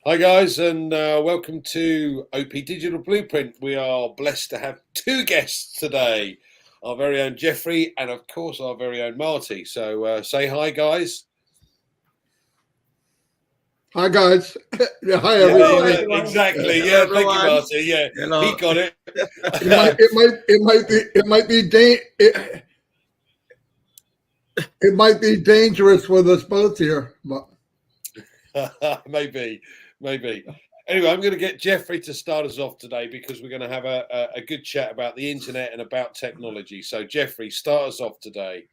Hi guys, and welcome to OP Digital Blueprint. We are blessed to have two guests today, our very own Jeffrey and of course our very own Marty. So say hi guys. Hi guys. Hi Yeah, everybody. exactly. Hello, Yeah, thank you, everyone. Marty. Yeah, he Hello. got it. It might be dangerous with us both here. But maybe. Anyway, I'm going to get Jeffrey to start us off today because we're going to have a good chat about the internet and about technology. So Jeffrey, start us off today.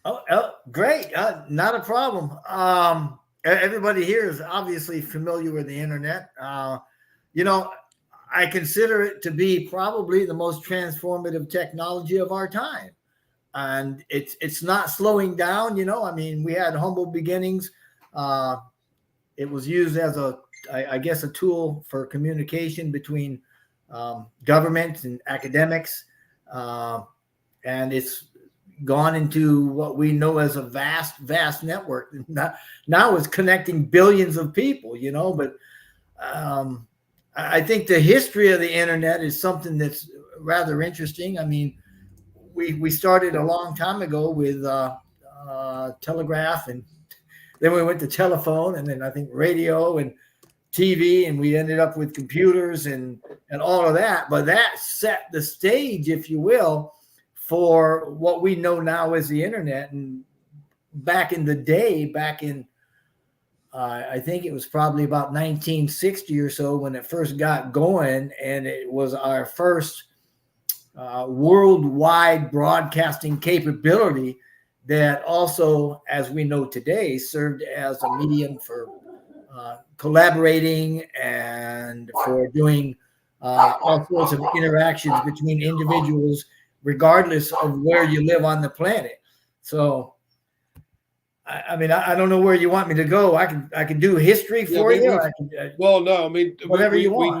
Oh, great. Not a problem. Everybody here is obviously familiar with the internet. I consider it to be probably the most transformative technology of our time. And it's not slowing down. We had humble beginnings. It was used as a tool for communication between governments and academics. And it's gone into what we know as a vast network. Now it's connecting billions of people, but I think the history of the internet is something that's rather interesting. I mean, we started a long time ago with telegraph, and then we went to telephone, and then I think radio and TV, and we ended up with computers and all of that. But that set the stage, if you will, for what we know now as the internet. And back in the day, I think it was probably about 1960 or so when it first got going, and it was our first worldwide broadcasting capability that also, as we know today, served as a medium for collaborating and for doing all sorts of interactions between individuals, regardless of where you live on the planet. So, I don't know where you want me to go. I can do history for you. Whatever you want.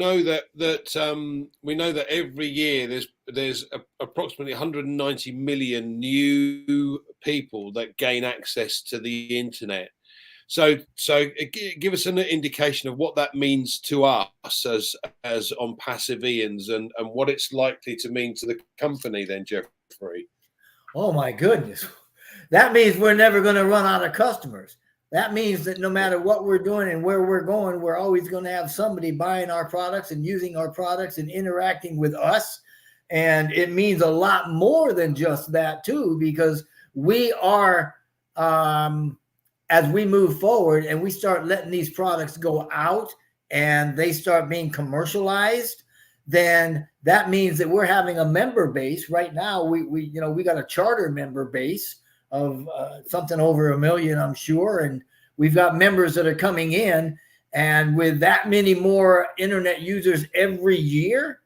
We know that every year there's approximately 190 million new people that gain access to the internet. So give us an indication of what that means to us as ONPASSIVEians and what it's likely to mean to the company then, Jeffrey. Oh my goodness. That means we're never going to run out of customers. That means that no matter what we're doing and where we're going, we're always going to have somebody buying our products and using our products and interacting with us. And it means a lot more than just that too, because we are, as we move forward and we start letting these products go out and they start being commercialized, then that means that we're having a member base. Right now, we got a charter member base of something over 1 million, I'm sure. And we've got members that are coming in, and with that many more internet users every year,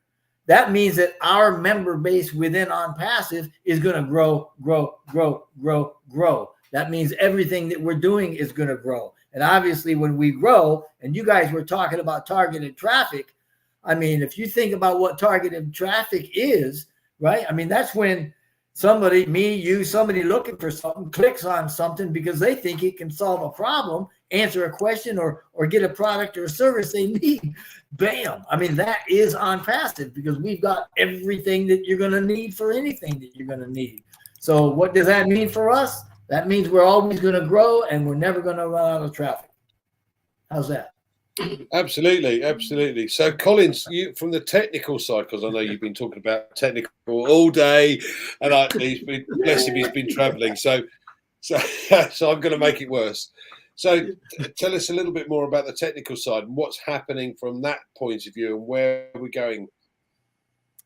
that means that our member base within ONPASSIVE is going to grow. That means everything that we're doing is going to grow. And obviously when we grow, and you guys were talking about targeted traffic, I mean, if you think about what targeted traffic is, right? I mean, that's when somebody, me, you, somebody looking for something clicks on something because they think it can solve a problem, answer a question, or get a product or a service they need. Bam. I mean, that is ONPASSIVE because we've got everything that you're going to need for anything that you're going to need. So what does that mean for us? That means we're always going to grow and we're never going to run out of traffic. How's that? Absolutely. So, Collins, you from the technical side, because I know you've been talking about technical all day, and bless him, he's been travelling. So I'm going to make it worse. So, tell us a little bit more about the technical side and what's happening from that point of view and where we're going.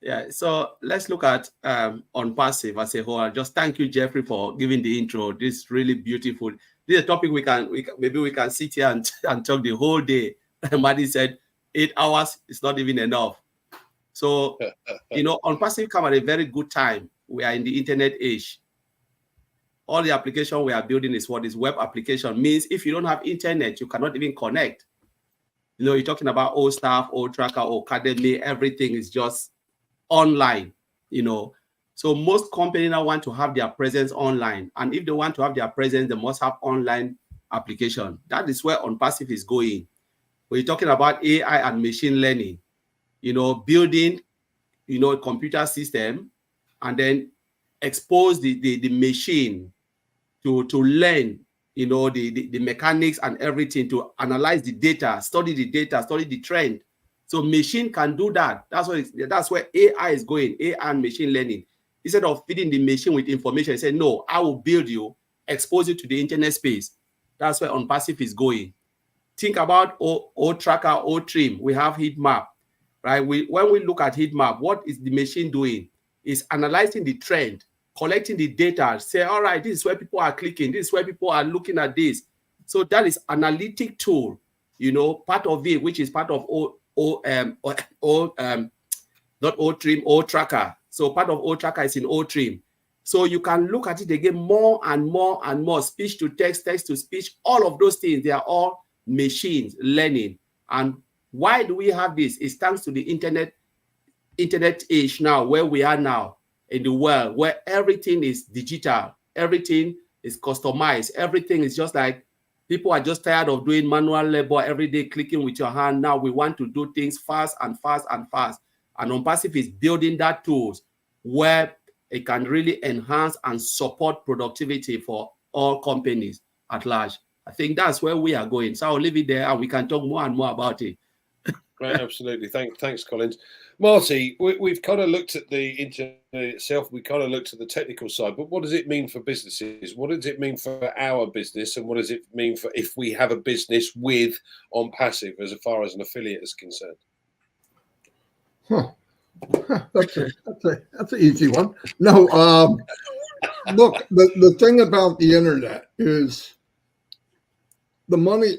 Yeah, so let's look at ONPASSIVE as a whole. Just thank you, Jeffrey, for giving the intro. This is really beautiful. This is a topic we can sit here and talk the whole day. Maddie said 8 hours is not even enough. So, ONPASSIVE come at a very good time. We are in the internet age. All the application we are building is what is web application. Means if you don't have internet, you cannot even connect. You're talking about old stuff, old tracker, old academy, everything is just online, So most companies now want to have their presence online. And if they want to have their presence, they must have online application. That is where ONPASSIVE is going. we're talking about AI and machine learning, building, a computer system, and then expose the machine to learn, the mechanics and everything, to analyze the data, study the trend. So machine can do that. That's where AI is going, AI and machine learning. Instead of feeding the machine with information, say, no, I will build you, expose you to the internet space. That's where ONPASSIVE is going. Think about O-Tracker, O-Trim. We have heat map, right? When we look at heat map, what is the machine doing? It's analyzing the trend, collecting the data, say, all right, this is where people are clicking, this is where people are looking at this. So that is analytic tool, part of it, which is part of not O-Trim, O-Tracker. So part of O-Tracker is in O-Trim. So you can look at it again more and more and more, speech to text, text to speech, all of those things, they are all machines learning. And why do we have this? It's thanks to the internet age now, where we are now in the world, where everything is digital, everything is customized, everything is just like, people are just tired of doing manual labor every day, clicking with your hand. Now we want to do things fast and fast and fast. And ONPASSIVE is building that tools where it can really enhance and support productivity for all companies at large. I think that's where we are going. So I'll leave it there and we can talk more and more about it. Right, absolutely. Thanks, Collins. Marty, we've kind of looked at the internet itself. We kind of looked at the technical side, but what does it mean for businesses? What does it mean for our business? And what does it mean for if we have a business with ONPASSIVE as far as an affiliate is concerned? That's an easy one. No, look, the thing about the internet is the money.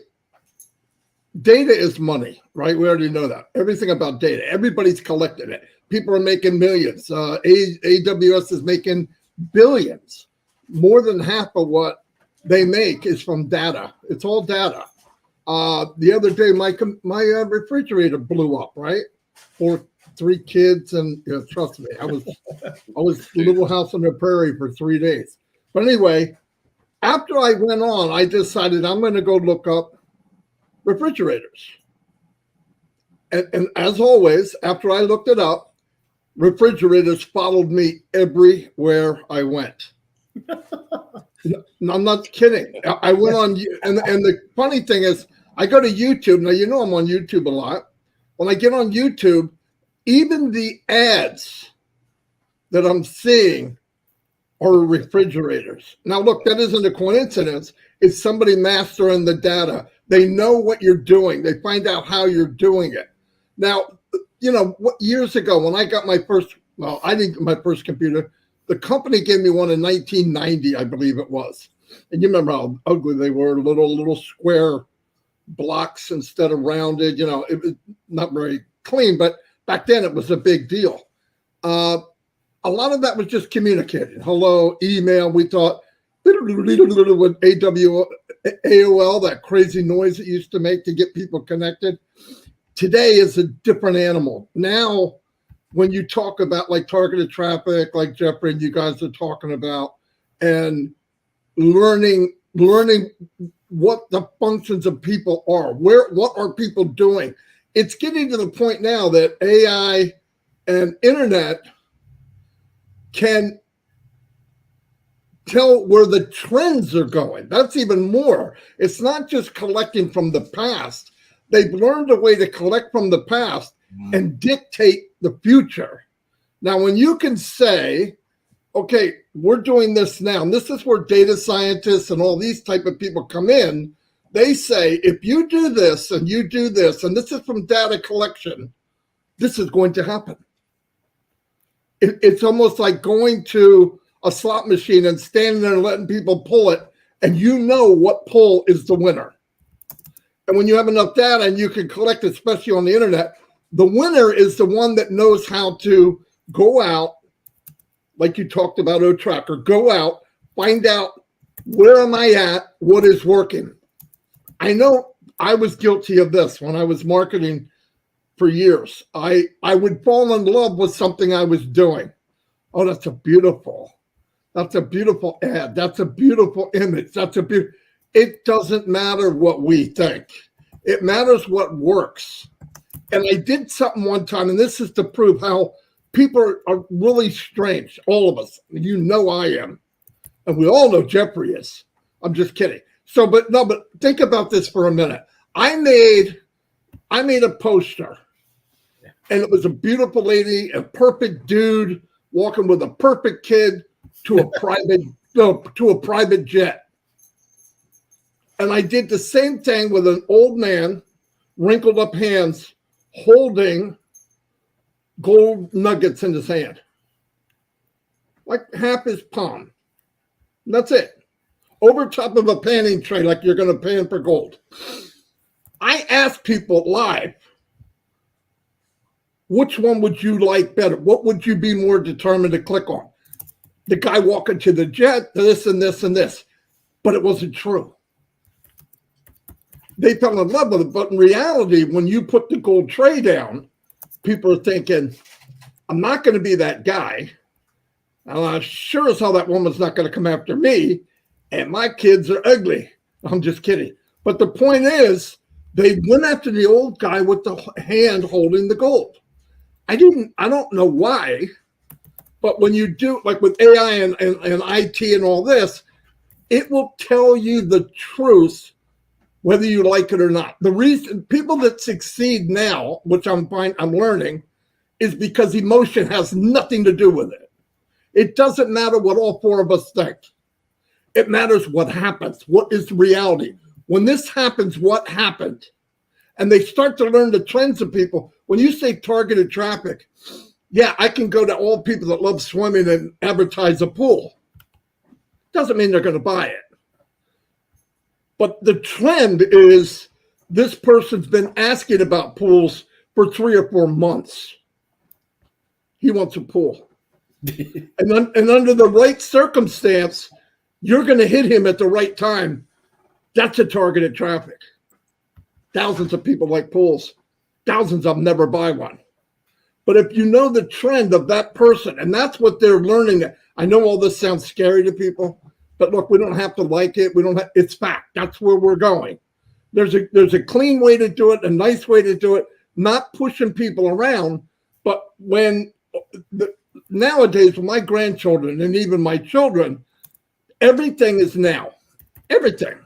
Data is money, right? We already know that. Everything about data. Everybody's collecting it. People are making millions. AWS is making billions. More than half of what they make is from data. It's all data. The other day, my refrigerator blew up, right? For 3 kids, and trust me, I was Little House on the Prairie for 3 days. But anyway, after I went on, I decided I'm going to go look up refrigerators. And as always, after I looked it up, refrigerators followed me everywhere I went. No, I'm not kidding. I went on, and the funny thing is, I go to YouTube. Now, I'm on YouTube a lot. When I get on YouTube, even the ads that I'm seeing are refrigerators. Now, look, that isn't a coincidence. It's somebody mastering the data. They know what you're doing. They find out how you're doing it. Now, years ago when I got my first, well, I didn't get my first computer. The company gave me one in 1990, I believe it was. And you remember how ugly they were, little square blocks instead of rounded. It was not very clean, but back then it was a big deal. A lot of that was just communicating. Hello, email. We thought with AOL, that crazy noise it used to make to get people connected. Today is a different animal. Now, when you talk about like targeted traffic, like Jeffrey and you guys are talking about, and learning what the functions of people are, what are people doing? It's getting to the point now that AI and internet can tell where the trends are going. That's even more. It's not just collecting from the past. They've learned a way to collect from the past and dictate the future. Now, when you can say, okay, we're doing this now, and this is where data scientists and all these type of people come in. They say, if you do this and you do this, and this is from data collection, this is going to happen. It's almost like going to a slot machine and standing there and letting people pull it, and you know what pull is the winner. And when you have enough data and you can collect, especially on the internet, the winner is the one that knows how to go out, like you talked about O-Tracker, go out, find out where am I at, what is working. I know I was guilty of this when I was marketing for years. I would fall in love with something I was doing. Oh, that's a beautiful ad. That's a beautiful image. It doesn't matter what we think. It matters what works. And I did something one time, and this is to prove how people are really strange. All of us. You know I am. And we all know Jeffrey is. I'm just kidding. So, but think about this for a minute. I made a poster, and it was a beautiful lady, a perfect dude walking with a perfect kid to a private jet. And I did the same thing with an old man, wrinkled up hands, holding gold nuggets in his hand, like half his palm. And that's it. Over top of a panning tray, like you're going to pan for gold. I asked people live, which one would you like better? What would you be more determined to click on? The guy walking to the jet, this and this and this. But it wasn't true. They fell in love with it. But in reality, when you put the gold tray down, people are thinking, I'm not going to be that guy. And sure as hell that woman's not going to come after me. And my kids are ugly. I'm just kidding. But the point is, they went after the old guy with the hand holding the gold. I don't know why, but when you do, like with AI and IT and all this, it will tell you the truth, whether you like it or not. The reason people that succeed now, which I'm learning, is because emotion has nothing to do with it. It doesn't matter what all four of us think. It matters what happens. What is the reality? When this happens, what happened? And they start to learn the trends of people. When you say targeted traffic, yeah, I can go to all people that love swimming and advertise a pool. Doesn't mean they're going to buy it. But the trend is this person's been asking about pools for 3 or 4 months. He wants a pool. and under the right circumstance, you're going to hit him at the right time. That's a targeted traffic. Thousands of people like pools. Thousands of them never buy one. But if you know the trend of that person, and that's what they're learning. I know all this sounds scary to people, but look, we don't have to like it. It's fact. That's where we're going. There's a clean way to do it, a nice way to do it, not pushing people around. But nowadays, with my grandchildren and even my children, everything is now. Everything.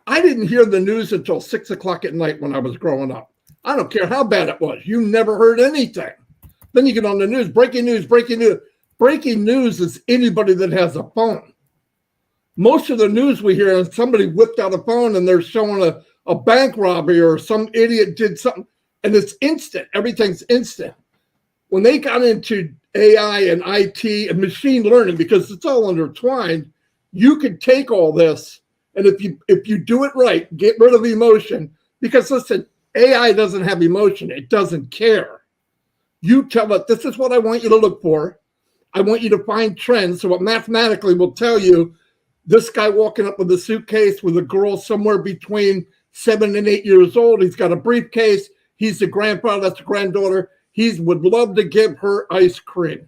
I didn't hear the news until 6 o'clock at night when I was growing up. I don't care how bad it was. You never heard anything. Then you get on the news, breaking news, breaking news. Breaking news is anybody that has a phone. Most of the news we hear is somebody whipped out a phone and they're showing a bank robbery or some idiot did something. And it's instant. Everything's instant. When they got into AI and IT and machine learning, because it's all intertwined, you could take all this, and if you do it right, get rid of emotion. Because listen, AI doesn't have emotion. It doesn't care. You tell it, this is what I want you to look for. I want you to find trends. So it mathematically will tell you this guy walking up with a suitcase with a girl somewhere between 7 and 8 years old. He's got a briefcase. He's the grandfather. That's the granddaughter. He would love to give her ice cream.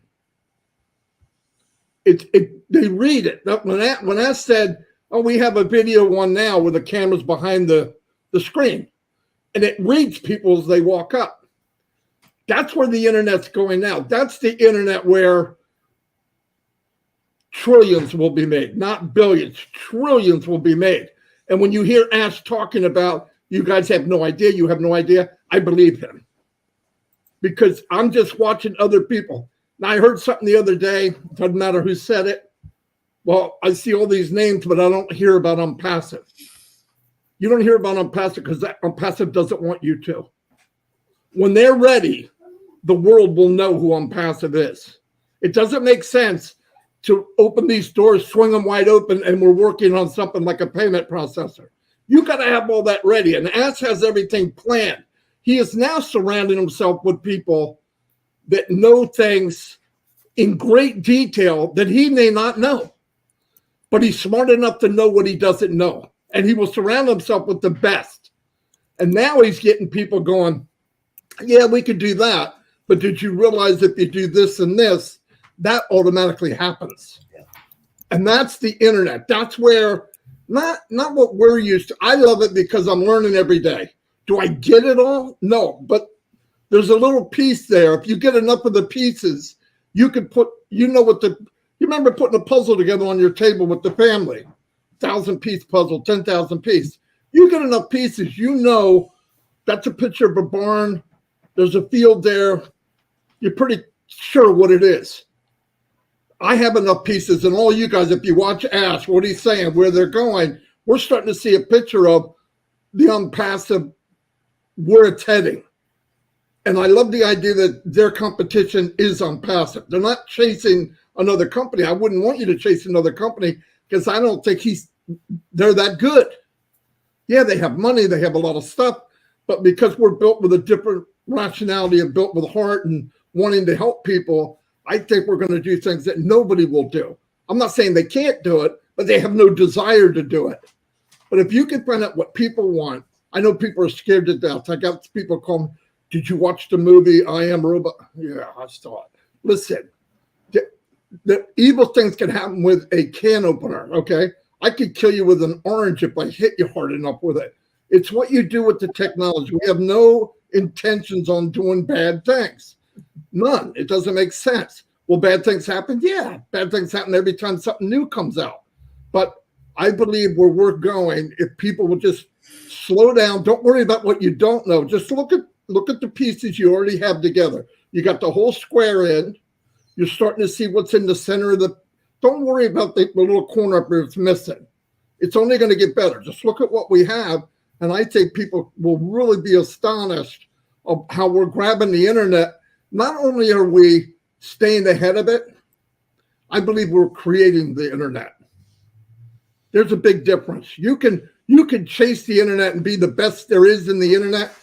They read it. When I said, oh, we have a video one now where the camera's behind the screen, and it reads people as they walk up. That's where the internet's going now. That's the internet where trillions will be made, not billions. Trillions will be made. And when you hear Ash talking about, you guys have no idea, you have no idea, I believe him. Because I'm just watching other people. Now, I heard something the other day, doesn't matter who said it. Well, I see all these names, but I don't hear about unpassive. You don't hear about unpassive because that unpassive doesn't want you to. When they're ready, the world will know who unpassive is. It doesn't make sense to open these doors, swing them wide open, and we're working on something like a payment processor. You got to have all that ready. And Ash has everything planned. He is now surrounding himself with people that know things in great detail that he may not know. But he's smart enough to know what he doesn't know. And he will surround himself with the best. And now he's getting people going, yeah, we could do that. But did you realize if you do this and this, that automatically happens? Yeah. And that's the internet. That's where Not what we're used to. I love it because I'm learning every day. Do I get it all? No, but there's a little piece there. If you get enough of the pieces, you can put, you remember putting a puzzle together on your table with the family, 1,000-piece puzzle, 10,000 piece. You get enough pieces, you know that's a picture of a barn. There's a field there. You're pretty sure what it is. I have enough pieces, and all you guys, if you watch Ash, what he's saying, where they're going, we're starting to see a picture of the unpassive, where it's heading. And I love the idea that their competition is unpassive. They're not chasing another company. I wouldn't want you to chase another company because I don't think they're that good. Yeah, they have money, they have a lot of stuff, but because we're built with a different rationality and built with heart and wanting to help people, I think we're going to do things that nobody will do. I'm not saying they can't do it, but they have no desire to do it. But if you can find out what people want, I know people are scared to death. I got people calling, did you watch the movie I Am Robot? Yeah, I saw it. Listen, the evil things can happen with a can opener, okay? I could kill you with an orange if I hit you hard enough with it. It's what you do with the technology. We have no intentions on doing bad things. None. It doesn't make sense. Will bad things happen? Yeah, bad things happen every time something new comes out. But I believe where we're going, if people will just slow down, don't worry about what you don't know. Just look at the pieces you already have together. You got the whole square in. You're starting to see what's in the center of the. Don't worry about the little corner up there that's missing. It's only going to get better. Just look at what we have, and I think people will really be astonished of how we're grabbing the internet. Not only are we staying ahead of it, I believe we're creating the internet. There's a big difference. You can chase the internet and be the best there is in the internet.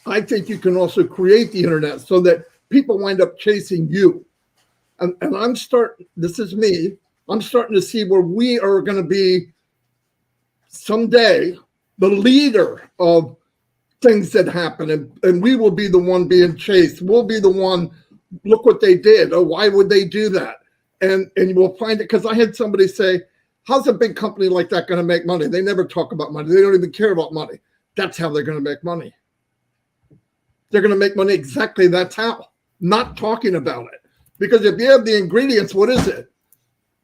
I think you can also create the internet so that people wind up chasing you. And this is me, I'm starting to see where we are going to be someday the leader of things that happen. And we will be the one being chased. We'll be the one, look what they did. Oh, why would they do that? And you will find it, because I had somebody say, how's a big company like that going to make money? They never talk about money. They don't even care about money. That's how they're going to make money. They're going to make money exactly that's how, not talking about it. Because if you have the ingredients, what is it?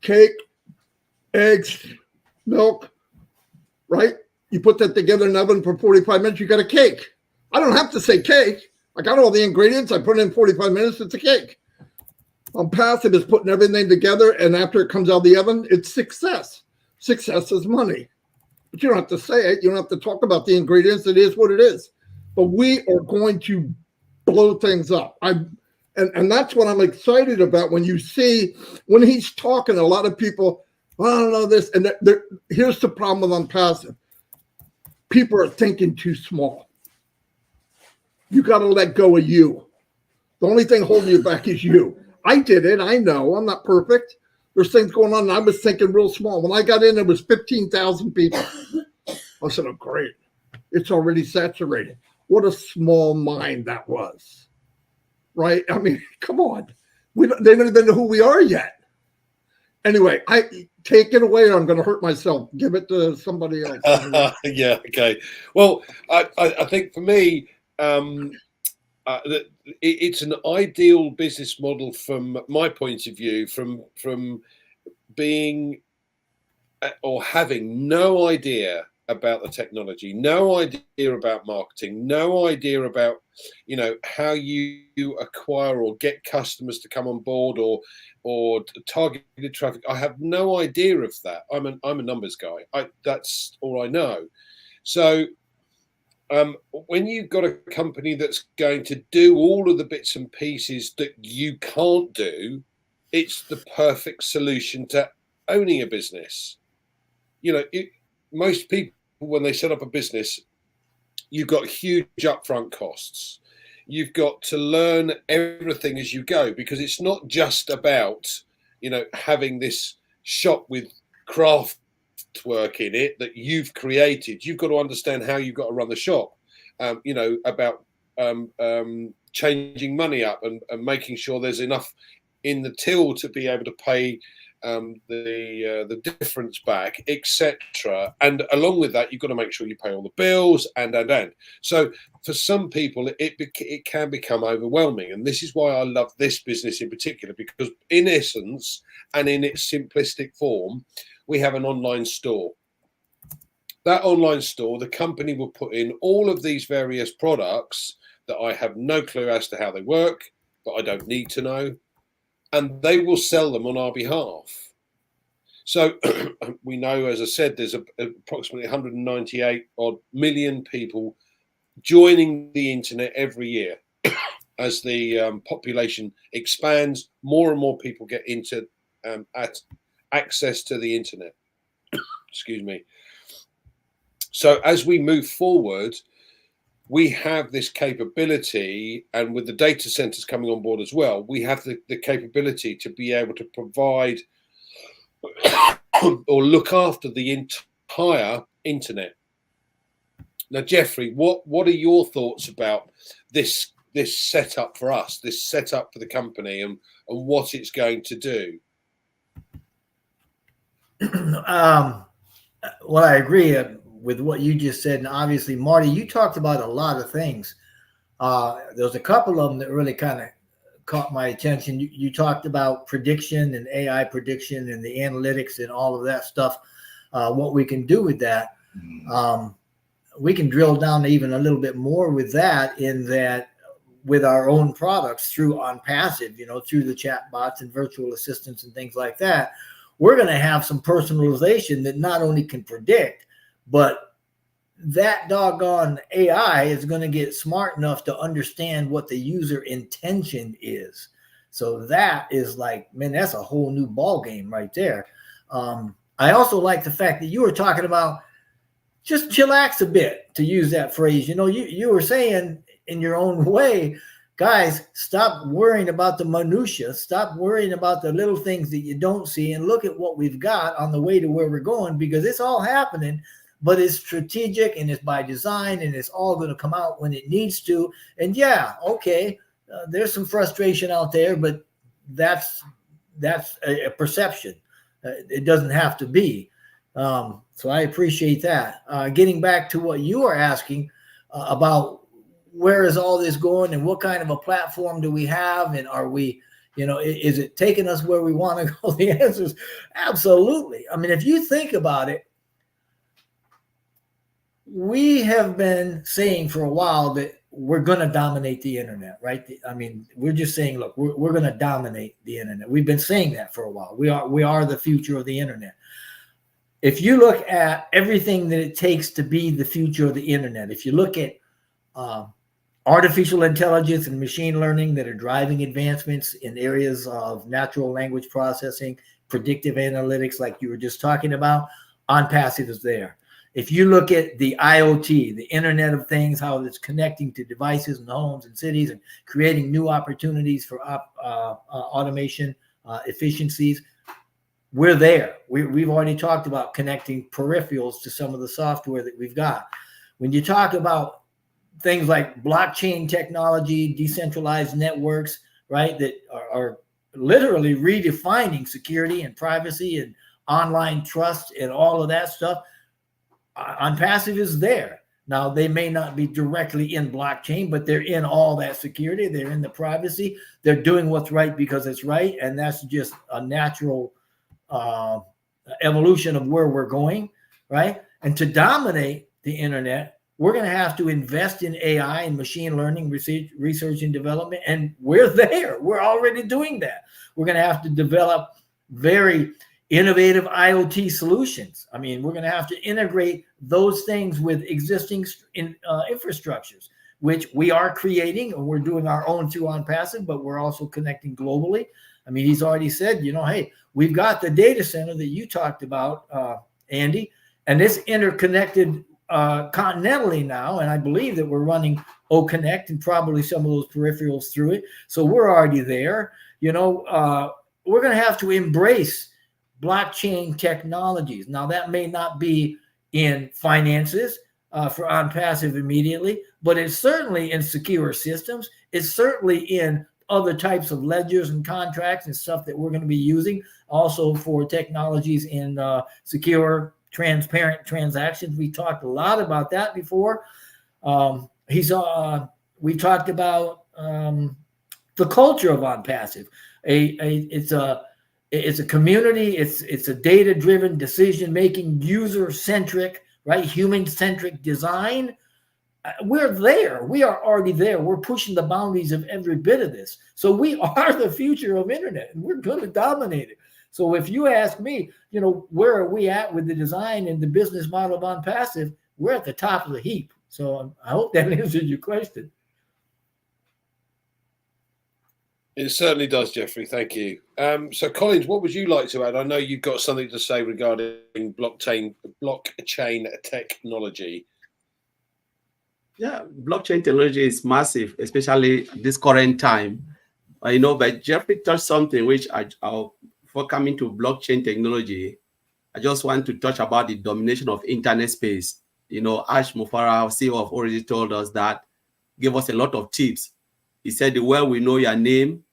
Cake, eggs, milk, right? You put that together in the oven for 45 minutes, you got a cake. I don't have to say cake. I got all the ingredients. I put it in 45 minutes, it's a cake. Unpassive is putting everything together, and after it comes out of the oven, it's success. Success is money. But you don't have to say it. You don't have to talk about the ingredients. It is what it is. But we are going to blow things up. And that's what I'm excited about. When you see, when he's talking, a lot of people, well, I don't know this. And here's the problem with unpassive. People are thinking too small. You got to let go of you. The only thing holding you back is you. I did it. I know. I'm not perfect. There's things going on. And I was thinking real small. When I got in, there was 15,000 people. I said, oh, great. It's already saturated. What a small mind that was. Right? I mean, come on. They don't even know who we are yet. Anyway, I take it away or I'm going to hurt myself. Give it to somebody else. Yeah, okay. Well, I think for me, it's an ideal business model from my point of view, from being or having no idea about the technology, no idea about marketing, no idea about, how you acquire or get customers to come on board or targeted traffic. I have no idea of that. I'm a numbers guy. That's all I know. So when you've got a company that's going to do all of the bits and pieces that you can't do, it's the perfect solution to owning a business. Most people, when they set up a business, you've got huge upfront costs. You've got to learn everything as you go, because it's not just about, having this shop with craft work in it that you've created. You've got to understand how you've got to run the shop, about changing money up and making sure there's enough in the till to be able to pay the difference back, etc. And along with that, you've got to make sure you pay all the bills and. So for some people, it can become overwhelming, and this is why I love this business in particular, because in essence and in its simplistic form, we have an online store. That online store, the company will put in all of these various products that I have no clue as to how they work, but I don't need to know, and they will sell them on our behalf. So we know, as I said, there's approximately 198 odd million people joining the internet every year. As the population expands, more and more people get into access to the internet. Excuse me. So as we move forward, we have this capability, and with the data centers coming on board as well, we have the capability to be able to provide or look after the entire internet. Now, Jeffrey, what are your thoughts about this setup for us, this setup for the company, and what it's going to do? Well, I agree with what you just said, and obviously, Marty, you talked about a lot of things. There's a couple of them that really kind of caught my attention. You talked about prediction and AI prediction and the analytics and all of that stuff. What we can do with that, we can drill down even a little bit more with that, in that with our own products through ONPASSIVE, through the chat bots and virtual assistants and things like that. We're going to have some personalization that not only can predict, but that doggone AI is going to get smart enough to understand what the user intention is. So that is like, man, that's a whole new ball game right there. I also like the fact that you were talking about just chillax a bit, to use that phrase. You were saying in your own way, guys, stop worrying about the minutia. Stop worrying about the little things that you don't see, and look at what we've got on the way to where we're going, because it's all happening, but it's strategic and it's by design, and it's all going to come out when it needs to. And yeah, okay, there's some frustration out there, but that's a perception. It doesn't have to be. So I appreciate that. Getting back to what you are asking about, where is all this going and what kind of a platform do we have? And are we, is it taking us where we want to go? The answer is absolutely. I mean, if you think about it, we have been saying for a while that we're going to dominate the internet, right? I mean, we're just saying, look, we're going to dominate the internet. We've been saying that for a while. We are the future of the internet. If you look at everything that it takes to be the future of the internet, if you look at artificial intelligence and machine learning that are driving advancements in areas of natural language processing, predictive analytics, like you were just talking about, ONPASSIVE is there. If you look at the IoT, the Internet of Things, how it's connecting to devices and homes and cities and creating new opportunities for automation, efficiencies, we're there. We've already talked about connecting peripherals to some of the software that we've got. When you talk about things like blockchain technology, decentralized networks, right, that are literally redefining security and privacy and online trust and all of that stuff, ONPASSIVE is there. Now, they may not be directly in blockchain, but they're in all that security. They're in the privacy. They're doing what's right because it's right, and that's just a natural evolution of where we're going, right? And to dominate the internet, we're going to have to invest in AI and machine learning research and development, and we're there. We're already doing that. We're going to have to develop very innovative IoT solutions. I mean, we're going to have to integrate those things with existing infrastructures, which we are creating, and we're doing our own through ONPASSIVE, but we're also connecting globally. I mean, he's already said, hey, we've got the data center that you talked about, Andy, and it's interconnected continentally now, and I believe that we're running OConnect and probably some of those peripherals through it. So we're already there. We're going to have to embrace blockchain technologies. Now, that may not be in finances for ONPASSIVE immediately, but it's certainly in secure systems. It's certainly in other types of ledgers and contracts and stuff that we're going to be using. also for technologies in secure, transparent transactions. We talked a lot about that before. We talked about the culture of ONPASSIVE. It's a community. It's a data-driven, decision-making, user-centric, right, human-centric design. We're there. We are already there. We're pushing the boundaries of every bit of this. So we are the future of internet, and we're going to dominate it. So if you ask me, where are we at with the design and the business model of ONPASSIVE? We're at the top of the heap. So I hope that answers your question. It certainly does, Jeffrey. Thank you. So, Collins, what would you like to add? I know you've got something to say regarding blockchain technology. Yeah, blockchain technology is massive, especially this current time. But Jeffrey touched something which before coming to blockchain technology, I just want to touch about the domination of internet space. Ash Mufara, CEO of already told us that, gave us a lot of tips. He said, the way we know your name,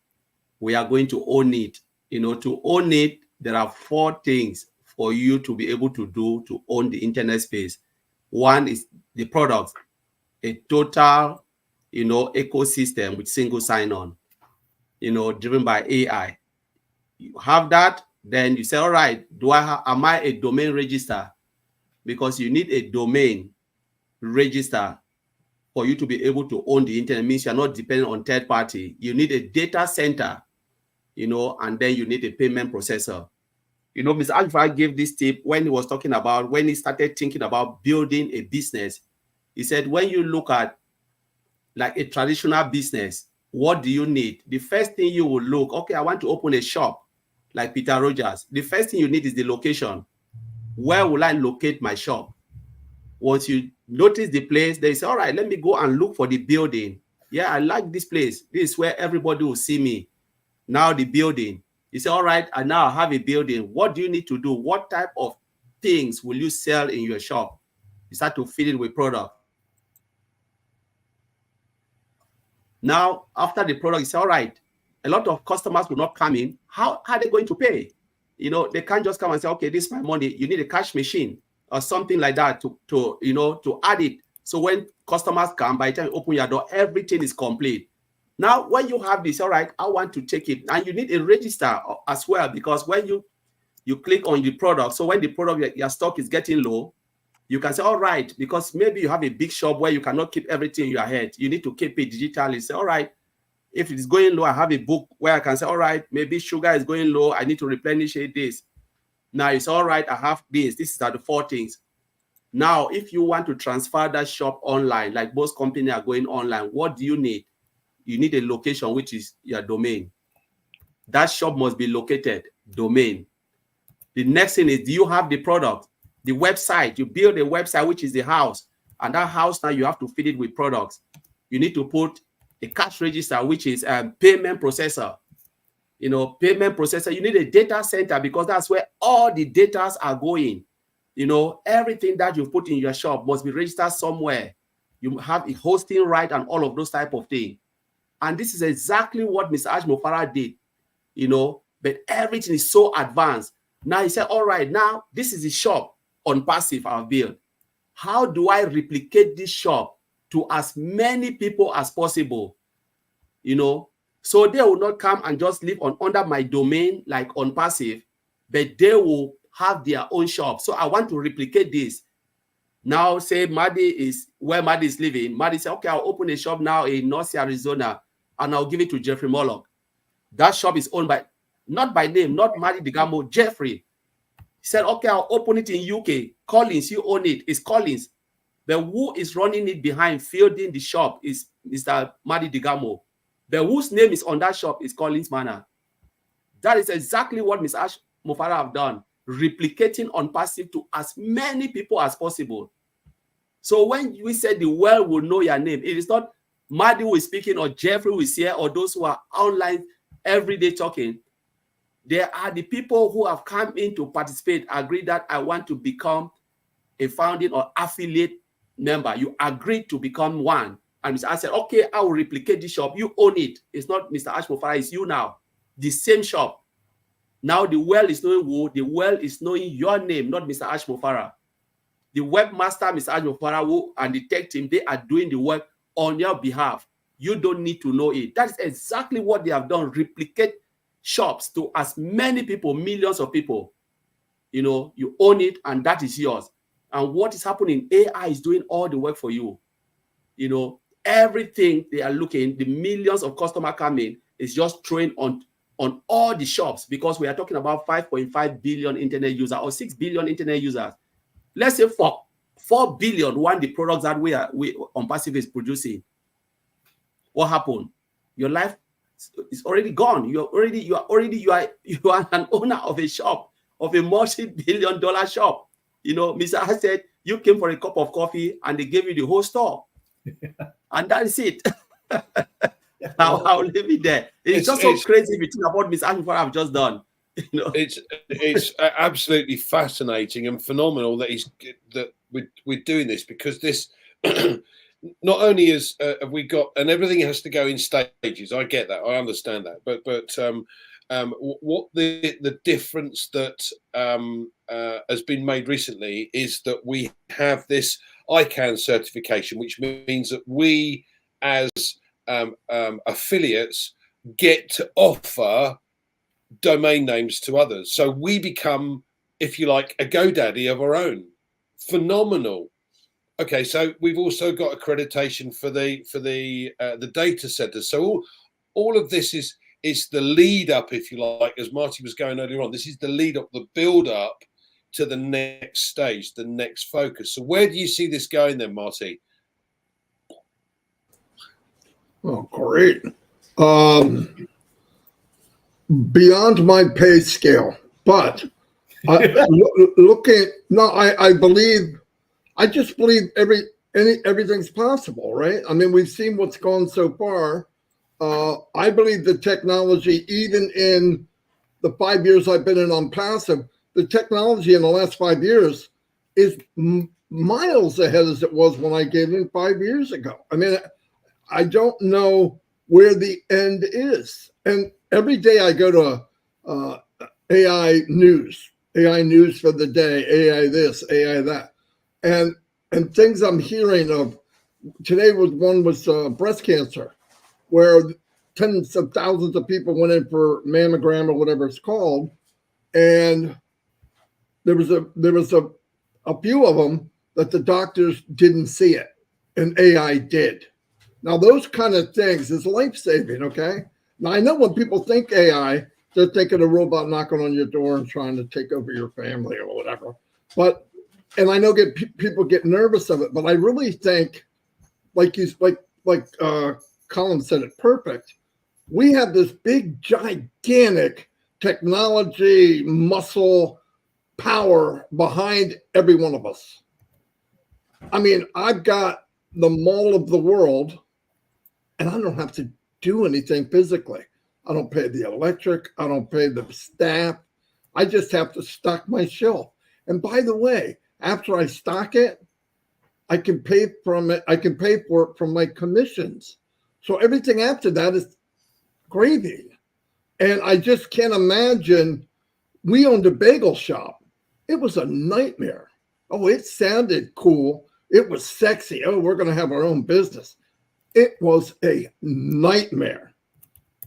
we are going to own it. To own it, there are 4 things for you to be able to do to own the internet space. One is the product, a total, ecosystem with single sign-on, driven by AI. You have that, then you say, all right, am I a domain register? Because you need a domain register for you to be able to own the internet. It means you're not dependent on third party. You need a data center, and then you need a payment processor. Mr. Alpha gave this tip when he was talking about, when he started thinking about building a business. He said, when you look at like a traditional business, what do you need? The first thing you will look, okay, I want to open a shop like Peter Rogers. The first thing you need is the location. Where will I locate my shop? Once you notice the place, they say, all right, let me go and look for the building. Yeah, I like this place. This is where everybody will see me. Now the building. You say, all right, I now have a building. What do you need to do? What type of things will you sell in your shop? You start to fill it with product. Now, after the product, you say, all right, a lot of customers will not come in. How are they going to pay? They can't just come and say, okay, this is my money. You need a cash machine or something like that to add it. So when customers come, by the time you open your door, everything is complete. Now, when you have this, all right, I want to take it. And you need a register as well, because when you click on the product, so when the product, your stock is getting low, you can say, all right, because maybe you have a big shop where you cannot keep everything in your head. You need to keep it digitally. Say, all right, if it is going low, I have a book where I can say, all right, maybe sugar is going low. I need to replenish this. Now it's all right, I have this. These are the 4 things. Now, if you want to transfer that shop online, like most companies are going online, what do you need? You need a location, which is your domain. That shop must be located, domain. The next thing is, do you have the product? The website, you build a website, which is the house. And that house now you have to feed it with products. You need to put a cash register, which is a payment processor. Payment processor, you need a data center because that's where all the data are going. Everything that you put in your shop must be registered somewhere. You have a hosting right and all of those type of things. And this is exactly what Mr. Ash Mufara did, but everything is so advanced. Now he said, all right, now this is the shop ONPASSIVE I've built. How do I replicate this shop to as many people as possible? So they will not come and just live under my domain like ONPASSIVE, but they will have their own shop. So I want to replicate this. Now, say Maddie is where Maddie is living. Maddie said, okay, I'll open a shop now in North Arizona and I'll give it to Jeffrey Morlock. That shop is owned by, not by name, not Maddie DeGamo, Jeffrey. He said, okay, I'll open it in UK. Collins, you own it. It's Collins. But who is running it behind, fielding the shop is Mr. Maddie DeGamo. But whose name is on that shop is Collins Manor. That is exactly what Mr. Ash Mufara have done, replicating ONPASSIVE to as many people as possible. So when we say the world will know your name, it is not Maddie who is speaking or Jeffrey who is here or those who are online every day talking. There are the people who have come in to participate, agree that I want to become a founding or affiliate member. You agreed to become one. And Mr. Ash said, okay, I will replicate this shop. You own it. It's not Mr. Ash Mufara, it's you now. The same shop. Now the world is knowing who? The world is knowing your name, not Mr. Ashmofara. The webmaster, Mr. Ashmofara, and the tech team, they are doing the work on your behalf. You don't need to know it. That is exactly what they have done. Replicate shops to as many people, millions of people. You know, you own it and that is yours. And what is happening? AI is doing all the work for you. You know, everything they are looking, the millions of customers coming is just throwing on all the shops, because we are talking about 5.5 billion internet users or 6 billion internet users. Let's say 4 billion want the products that we ONPASSIVE is producing. What happened? Your life is already gone. You are an owner of a shop, of a multi-billion-dollar shop. You know, Mr. I said you came for a cup of coffee and they gave you the whole store, and that is it. I'll leave it there. It's just so crazy if you think about Mr. Ashmofara I've just done. You know? It's absolutely fascinating and phenomenal that we're doing this, because this not only have we got, and everything has to go in stages. I get that, I understand that, but what the difference that has been made recently is that we have this ICANN certification, which means that we as affiliates get to offer domain names to others. So we become, if you like, a GoDaddy of our own. Phenomenal. Okay, so we've also got accreditation for the data centers. So all of this is the lead up, if you like, as Marty was going earlier on. This is the lead up, the build up to the next stage, the next focus. So where do you see this going then, Marty? Oh, great. Beyond my pay scale, but I just believe everything's possible, right? I mean, we've seen what's gone so far. I believe the technology, even in the 5 years I've been in ONPASSIVE, the technology in the last 5 years is miles ahead as it was when I gave in 5 years ago. I mean, I don't know where the end is. And every day I go to AI news for the day, AI this, AI that. And things I'm hearing of, today was breast cancer, where tens of thousands of people went in for mammogram or whatever it's called. And there was a few of them that the doctors didn't see it and AI did. Now, those kind of things is life-saving, okay? Now, I know when people think AI, they're thinking a robot knocking on your door and trying to take over your family or whatever. And I know people get nervous of it, but I really think, like Colin said it perfect, we have this big, gigantic technology, muscle, power behind every one of us. I mean, I've got the mall of the world, and I don't have to do anything physically. I don't pay the electric. I don't pay the staff. I just have to stock my shelf. And by the way, after I stock it, I can pay for it from my commissions. So everything after that is gravy. And I just can't imagine. We owned a bagel shop. It was a nightmare. Oh, it sounded cool. It was sexy. Oh, we're going to have our own business. It was a nightmare.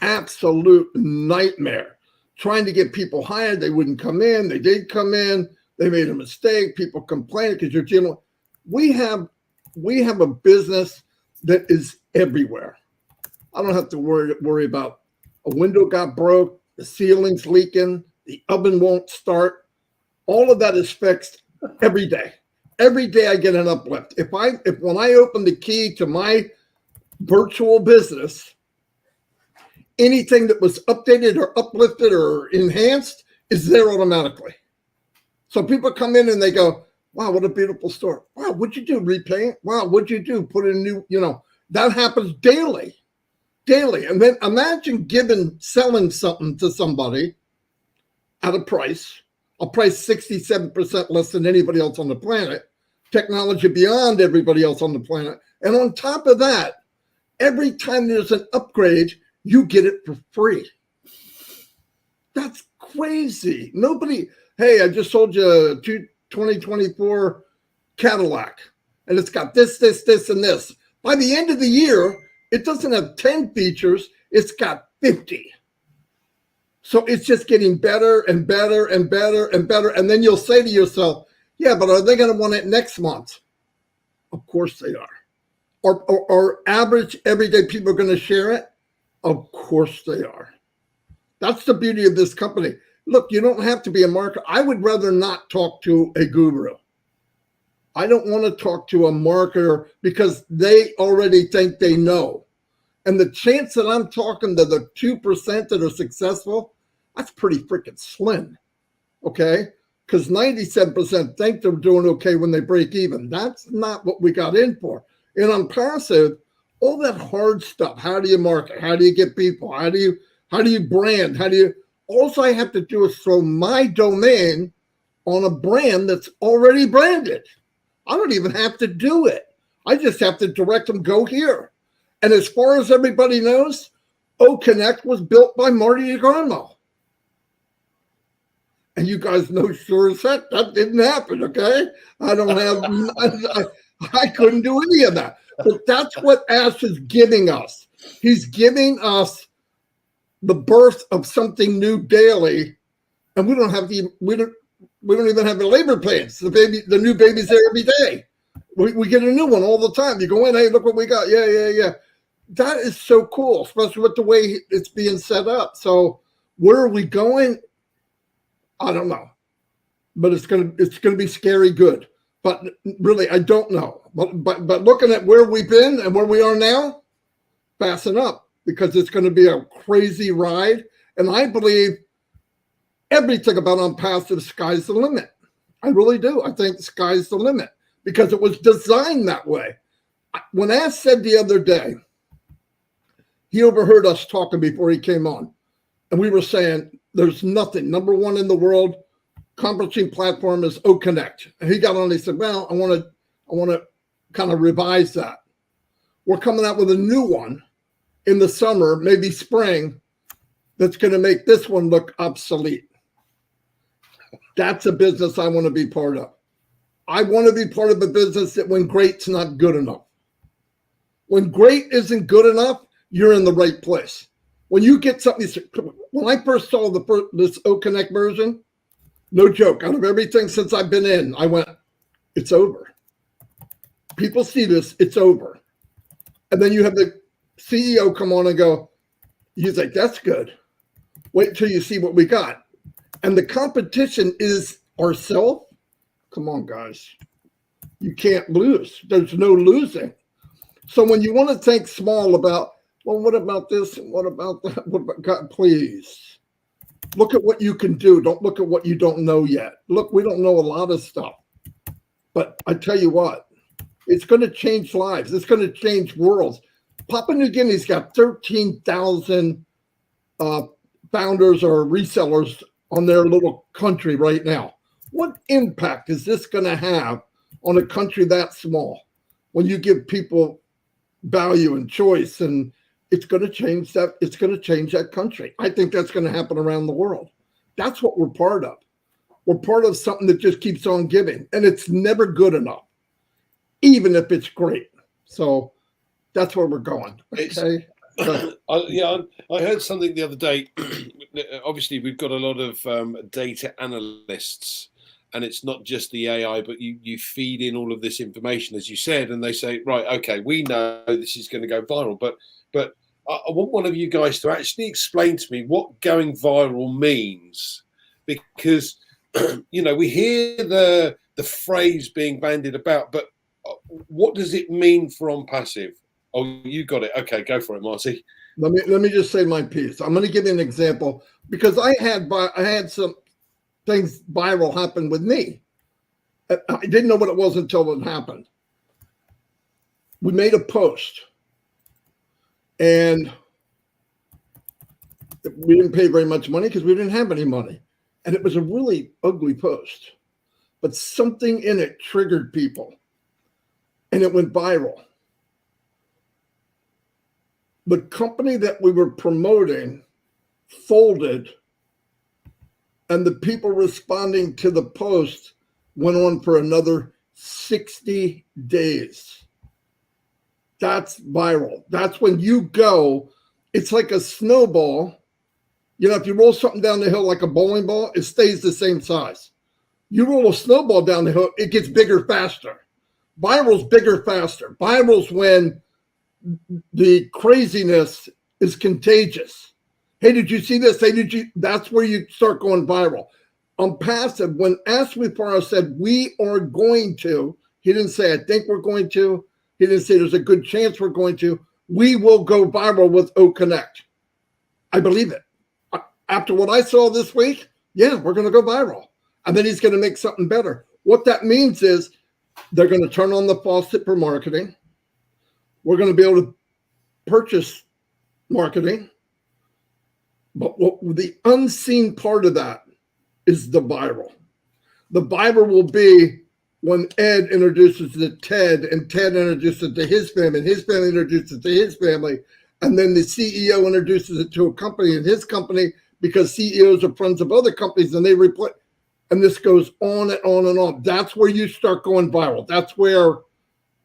Absolute nightmare. Trying to get people hired. They wouldn't come in. They did come in. They made a mistake. People complained because you're dealing with. We have a business that is everywhere. I don't have to worry about a window got broke, the ceiling's leaking, the oven won't start. All of that is fixed every day. Every day I get an uplift. If when I open the key to my virtual business, anything that was updated or uplifted or enhanced is there automatically. So people come in and they go, wow, what a beautiful store. Wow, what'd you do? Repaint? Wow, what'd you do? Put in new, that happens daily. And then imagine selling something to somebody at a price 67% less than anybody else on the planet, technology beyond everybody else on the planet. And on top of that, every time there's an upgrade, you get it for free. That's crazy. Nobody, hey, I just sold you a 2024 Cadillac, and it's got this, and this. By the end of the year, it doesn't have 10 features, it's got 50. So it's just getting better and better and better and better. And then you'll say to yourself, yeah, but are they going to want it next month? Of course they are. Are average everyday people going to share it? Of course they are. That's the beauty of this company. Look, you don't have to be a marketer. I would rather not talk to a guru. I don't want to talk to a marketer because they already think they know. And the chance that I'm talking to the 2% that are successful, that's pretty freaking slim. Okay? Because 97% think they're doing okay when they break even. That's not what we got in for. And on passive, all that hard stuff. How do you market? How do you get people? How do you brand? All I have to do is throw my domain on a brand that's already branded. I don't even have to do it. I just have to direct them, go here. And as far as everybody knows, OConnect was built by Marty DeGarmo. And you guys know sure as heck that didn't happen, okay? I don't have, I couldn't do any of that. But that's what Ash is giving us. He's giving us the birth of something new daily, and we don't even have the labor pains. The new baby's there every day. We get a new one all the time. You go in, hey, look what we got. Yeah. That is so cool, especially with the way it's being set up. So where are we going? I don't know, but it's gonna be scary good. But really, I don't know. But looking at where we've been and where we are now, fasten up, because it's going to be a crazy ride. And I believe everything about unpassive, sky's the limit. I really do. I think the sky's the limit because it was designed that way. When Ash said the other day, he overheard us talking before he came on, and we were saying there's nothing. Number one in the world conferencing platform is OConnect. And he got on and he said, well, I want to kind of revise that. We're coming out with a new one in the summer, maybe spring, that's going to make this one look obsolete. That's a business I want to be part of. I want to be part of a business that when great's not good enough. When great isn't good enough, you're in the right place. When you get something, when I first saw this OConnect version, no joke, out of everything since I've been in, I went, it's over. People see this, it's over. And then you have the CEO come on and go, he's like, that's good. Wait till you see what we got. And the competition is ourselves. Come on, guys. You can't lose. There's no losing. So when you want to think small about, well, what about this? And what about that? What about God? Please look at what you can do. Don't look at what you don't know yet. Look, we don't know a lot of stuff. But I tell you what, it's going to change lives. It's going to change worlds. Papua New Guinea's got 13,000 founders or resellers on their little country right now. What impact is this going to have on a country that small when you give people value and choice? And it's going to change that. It's going to change that country. I think that's going to happen around the world. That's what we're part of. We're part of something that just keeps on giving, and it's never good enough, even if it's great. So that's where we're going. Okay. I heard something the other day. Obviously, we've got a lot of data analysts, and it's not just the AI, but you feed in all of this information, as you said, and they say, right, okay, we know this is going to go viral, but I want one of you guys to actually explain to me what going viral means, because we hear the phrase being bandied about, but what does it mean for ONPASSIVE? Oh, you got it. Okay, go for it, Marty. Let me just say my piece. I'm going to give you an example because I had some things viral happen with me. I didn't know what it was until it happened. We made a post, and we didn't pay very much money because we didn't have any money, and it was a really ugly post, but something in it triggered people, and it went viral. The company that we were promoting folded and the people responding to the post went on for another 60 days. That's viral. That's when you go, it's like a snowball. You know, if you roll something down the hill like a bowling ball, it stays the same size. You roll a snowball down the hill, it gets bigger faster. Viral's bigger faster. Viral's when the craziness is contagious. Hey, did you see this? Hey, did you? That's where you start going viral. On passive, when Aswipara said, we are going to, he didn't say, I think we're going to. He didn't say there's a good chance we're going to. We will go viral with O Connect. I believe it. After what I saw this week, yeah, we're going to go viral. And then he's going to make something better. What that means is they're going to turn on the faucet for marketing. We're going to be able to purchase marketing. But the unseen part of that is the viral. The viral will be when Ed introduces it to Ted, and Ted introduces it to his family, and his family introduces it to his family, and then the CEO introduces it to a company and his company, because CEOs are friends of other companies, and they replace. And this goes on and on and on. That's where you start going viral. That's where,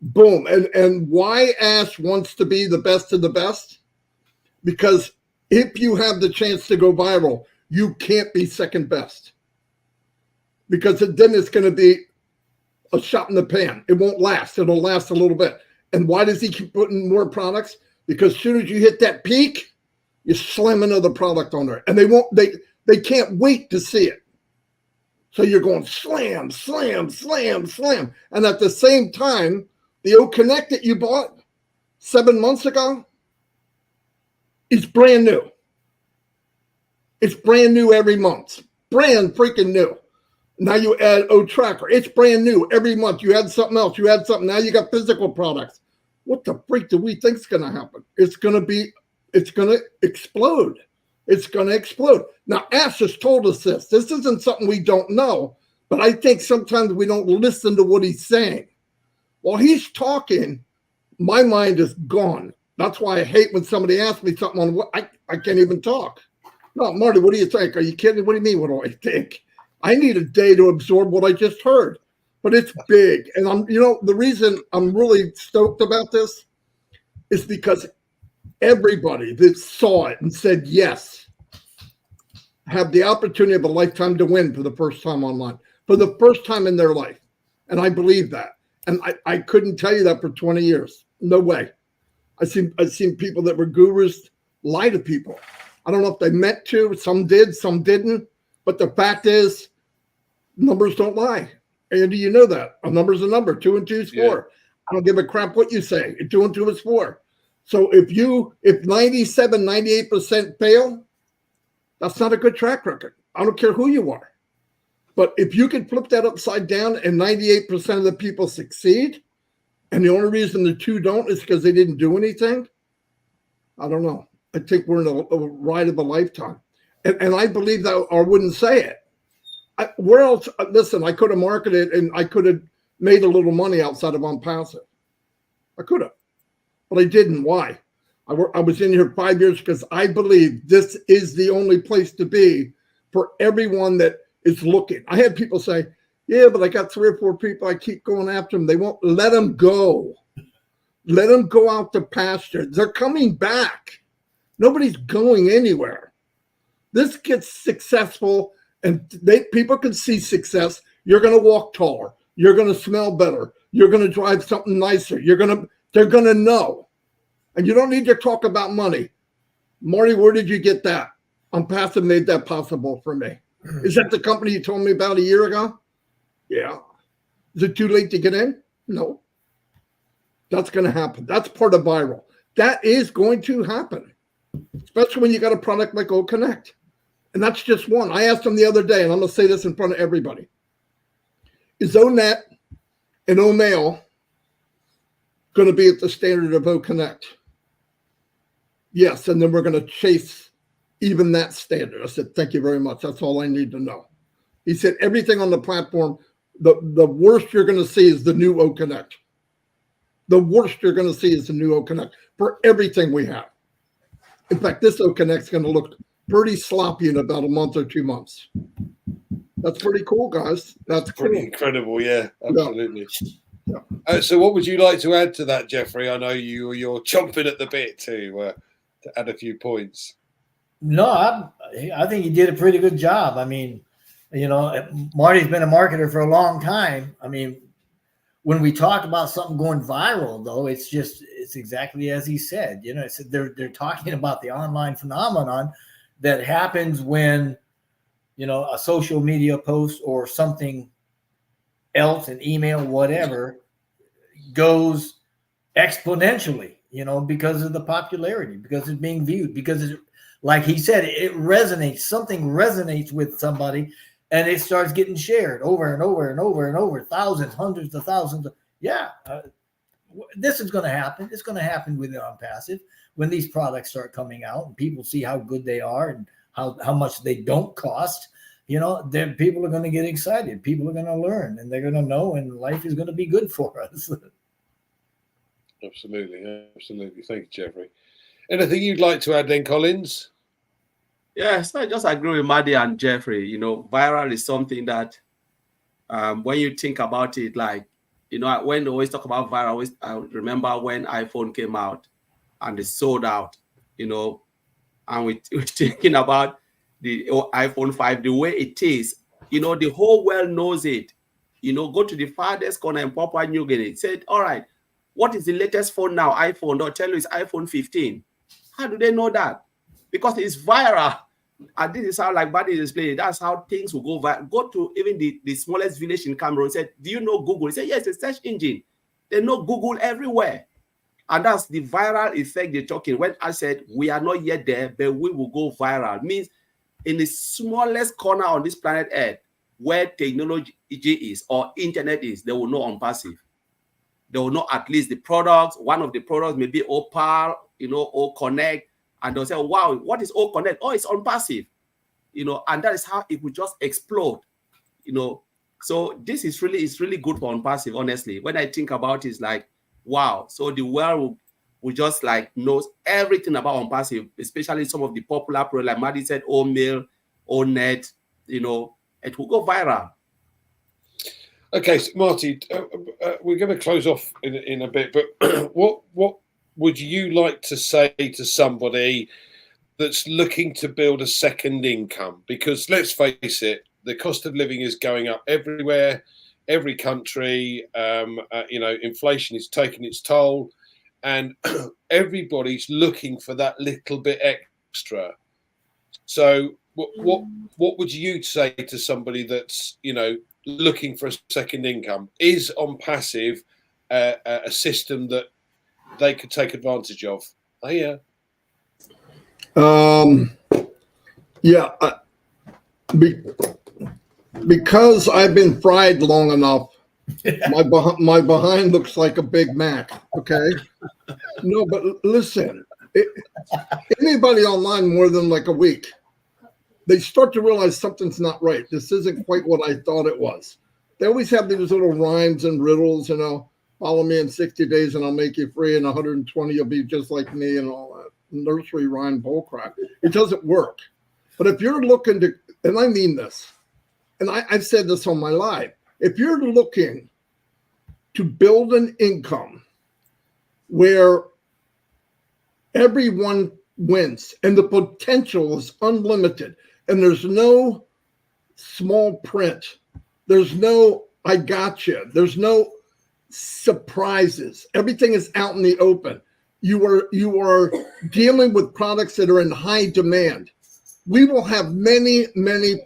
boom. And why Ash wants to be the best of the best? Because if you have the chance to go viral, you can't be second best. Because then it's going to be a shot in the pan. It won't last. It'll last a little bit. And why does he keep putting more products? Because as soon as you hit that peak, you slam another product on there. And they can't wait to see it. So you're going slam, slam, slam, slam. And at the same time, the O Connect that you bought 7 months ago is brand new. It's brand new every month. Brand freaking new. Now you add O Tracker. It's brand new every month. You add something else. You add something. Now you got physical products. What the freak do we think is going to happen? It's going to explode. It's going to explode. Now, Ash has told us this. This isn't something we don't know, but I think sometimes we don't listen to what he's saying. While he's talking, my mind is gone. That's why I hate when somebody asks me something on what I can't even talk. No, Marty, what do you think? Are you kidding? What do you mean? What do I think? I need a day to absorb what I just heard. But it's big. And the reason I'm really stoked about this is because everybody that saw it and said yes have the opportunity of a lifetime to win for the first time online, for the first time in their life. And I believe that. And I couldn't tell you that for 20 years. No way. I've seen people that were gurus lie to people. I don't know if they meant to. Some did, some didn't. But the fact is, numbers don't lie. And you know that. A number's a number. 2 and 2 is 4. Yeah. I don't give a crap what you say. 2 and 2 is 4. So if 97, 98% fail, that's not a good track record. I don't care who you are. But if you can flip that upside down and 98% of the people succeed, and the only reason the 2 don't is because they didn't do anything, I don't know. I think we're in a ride of a lifetime. And I believe that, or wouldn't say it. Where else? Listen, I could have marketed and I could have made a little money outside of OnPassive. I could have. But I didn't. Why? I was in here 5 years because I believe this is the only place to be for everyone that is looking. I had people say, yeah, but I got 3 or 4 people. I keep going after them. They won't let them go. Let them go out to pasture. They're coming back. Nobody's going anywhere. This gets successful and people can see success. You're going to walk taller. You're going to smell better. You're going to drive something nicer. They're going to know. And you don't need to talk about money. Marty, where did you get that? OnPassive made that possible for me. Is that the company you told me about a year ago? Yeah. Is it too late to get in? No. That's going to happen. That's part of viral. That is going to happen, especially when you got a product like O Connect. And that's just one. I asked them the other day, and I'm going to say this in front of everybody. Is ONet and OMail going to be at the standard of O Connect? Yes, and then we're going to chase even that standard. I said, thank you very much. That's all I need to know. He said, everything on the platform, the worst you're going to see is the new O Connect. The worst you're going to see is the new O Connect for everything we have. In fact, this O Connect is going to look pretty sloppy in about a month or 2 months. That's pretty cool, guys. That's pretty cool. incredible. Yeah, absolutely. Yeah. So what would you like to add to that, Jeffrey? I know you're chomping at the bit to add a few points. No, I think he did a pretty good job. I mean, Marty's been a marketer for a long time. I mean, when we talk about something going viral, though, it's exactly as he said. They're talking about the online phenomenon that happens when, a social media post or something else, an email, whatever, goes exponentially, because of the popularity, because it's being viewed, because it's, like he said, it resonates. Something resonates with somebody, and it starts getting shared over and over and over and over, thousands, hundreds of thousands. This is going to happen. It's going to happen with ONPASSIVE when these products start coming out and people see how good they are and how much they don't cost. Then people are going to get excited. People are going to learn, and they're going to know, and life is going to be good for us. Absolutely. Thank you, Jeffrey. Anything you'd like to add then, Collins? Yes, I just agree with Maddie and Jeffrey. Viral is something that when you think about it, like, when they always talk about viral, I remember when iPhone came out and they sold out, and we're thinking about the iPhone 5, the way it is, the whole world knows it. Go to the farthest corner in Papua New Guinea, said, all right, what is the latest phone now? iPhone, they'll tell you it's iPhone 15. How do they know that? Because it's viral. And this is how, like Buddy is explaining, that's how things will go viral. Go to even the smallest village in Cameroon, said, do you know Google? He said, yes, it's a search engine. They know Google everywhere. And that's the viral effect they're talking. When I said we are not yet there, but we will go viral, means in the smallest corner on this planet Earth where technology is or internet is, they will know ONPASSIVE. They will know at least the products. One of the products may be Opal, O Connect, and they'll say, wow, what is O Connect? Oh, it's ONPASSIVE, and that is how it will just explode, So this is really good for ONPASSIVE, honestly. When I think about it, it's like, wow. So the world will just like knows everything about ONPASSIVE, especially some of the popular products, like Maddie said, O-Mail, O-Net, it will go viral. Okay, so Marty, we're going to close off in a bit, but what would you like to say to somebody that's looking to build a second income? Because let's face it, the cost of living is going up everywhere, every country. Inflation is taking its toll, and everybody's looking for that little bit extra. So, what would you say to somebody that's looking for a second income? Is ONPASSIVE a system that they could take advantage of? Oh yeah. Because I've been fried long enough, my behind looks like a Big Mac. Okay. No, but listen, anybody online more than like a week, they start to realize something's not right. This isn't quite what I thought it was. They always have these little rhymes and riddles, follow me in 60 days and I'll make you free. In 120, you'll be just like me and all that nursery rhyme bullcrap. It doesn't work. But if you're looking to, and I mean this, and I've said this on my live, if you're looking to build an income where everyone wins and the potential is unlimited, and there's no small print, there's no I gotcha, there's no surprises, everything is out in the open. You are dealing with products that are in high demand. We will have many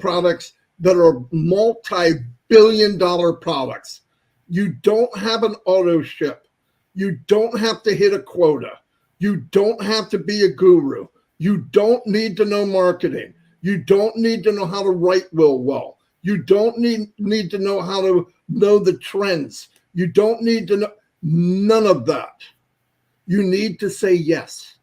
products that are multi-billion-dollar products. You don't have an auto ship. You don't have to hit a quota. You don't have to be a guru. You don't need to know marketing. You don't need to know how to write well. You don't need to know how to know the trends. You don't need to know none of that. You need to say yes.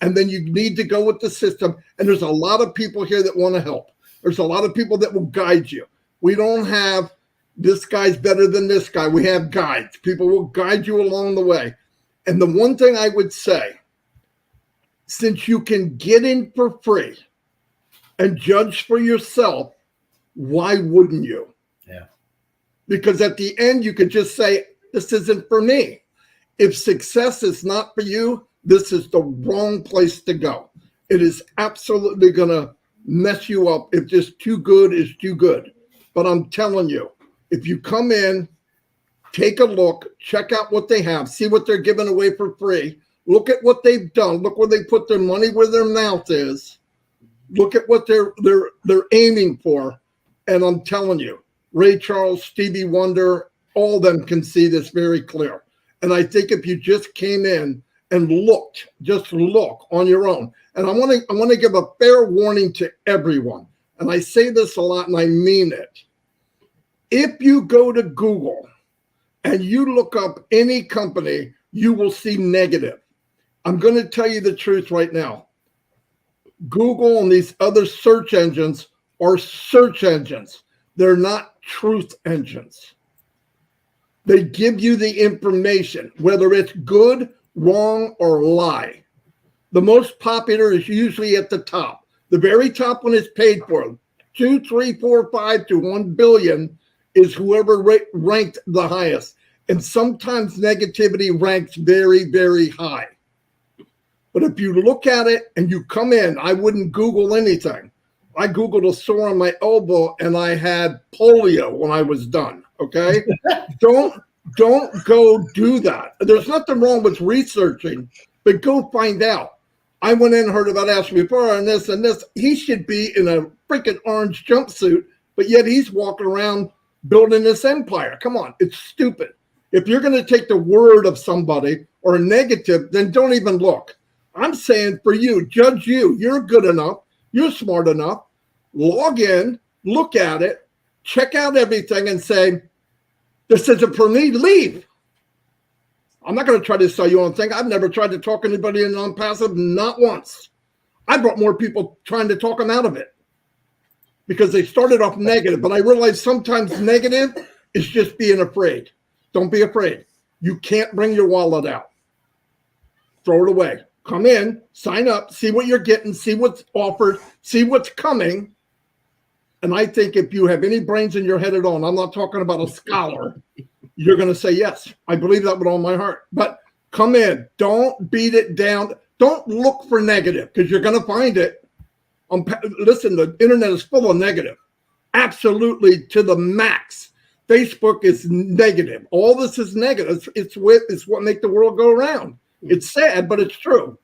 And then you need to go with the system. And there's a lot of people here that want to help. There's a lot of people that will guide you. We don't have this guy's better than this guy. We have guides. People will guide you along the way. And the one thing I would say, since you can get in for free and judge for yourself, why wouldn't you? Yeah. Because at the end, you could just say, this isn't for me. If success is not for you, this is the wrong place to go. It is absolutely going to mess you up if just too good is too good. But I'm telling you, if you come in, take a look, check out what they have, see what they're giving away for free, look at what they've done, look where they put their money where their mouth is, look at what they're aiming for. And I'm telling you, Ray Charles, Stevie Wonder, all of them can see this very clear. And I think if you just came in and looked, just look on your own. And I want to give a fair warning to everyone. And I say this a lot and I mean it. If you go to Google and you look up any company, you will see negative. I'm going to tell you the truth right now. Google and these other search engines are search engines. They're not truth engines. They give you the information, whether it's good, wrong, or lie. The most popular is usually at the top. The very top one is paid for. 2, 3, 4, 5 to 1 billion is whoever ranked the highest. And sometimes negativity ranks very, very high. But if you look at it and you come in, I wouldn't Google anything. I Googled a sore on my elbow and I had polio when I was done. Okay. Don't go do that. There's nothing wrong with researching, but go find out. I went in and heard about Ashley Farr and this and this. He should be in a freaking orange jumpsuit, but yet he's walking around building this empire. Come on. It's stupid. If you're going to take the word of somebody or a negative, then don't even look. I'm saying for you, judge you. You're good enough. You're smart enough. Log in, look at it, check out everything and say, this isn't for me, leave. I'm not going to try to sell you on thing. I've never tried to talk anybody in non-passive, not once. I brought more people trying to talk them out of it because they started off negative. But I realized sometimes negative is just being afraid. Don't be afraid. You can't bring your wallet out. Throw it away. Come in, sign up, see what you're getting, see what's offered, see what's coming. And I think if you have any brains in your head at all, and I'm not talking about a scholar, you're going to say, yes, I believe that with all my heart. But come in. Don't beat it down. Don't look for negative because you're going to find it. Listen, the internet is full of negative. Absolutely to the max. Facebook is negative. All this is negative. It's what makes the world go around. It's sad, but it's true.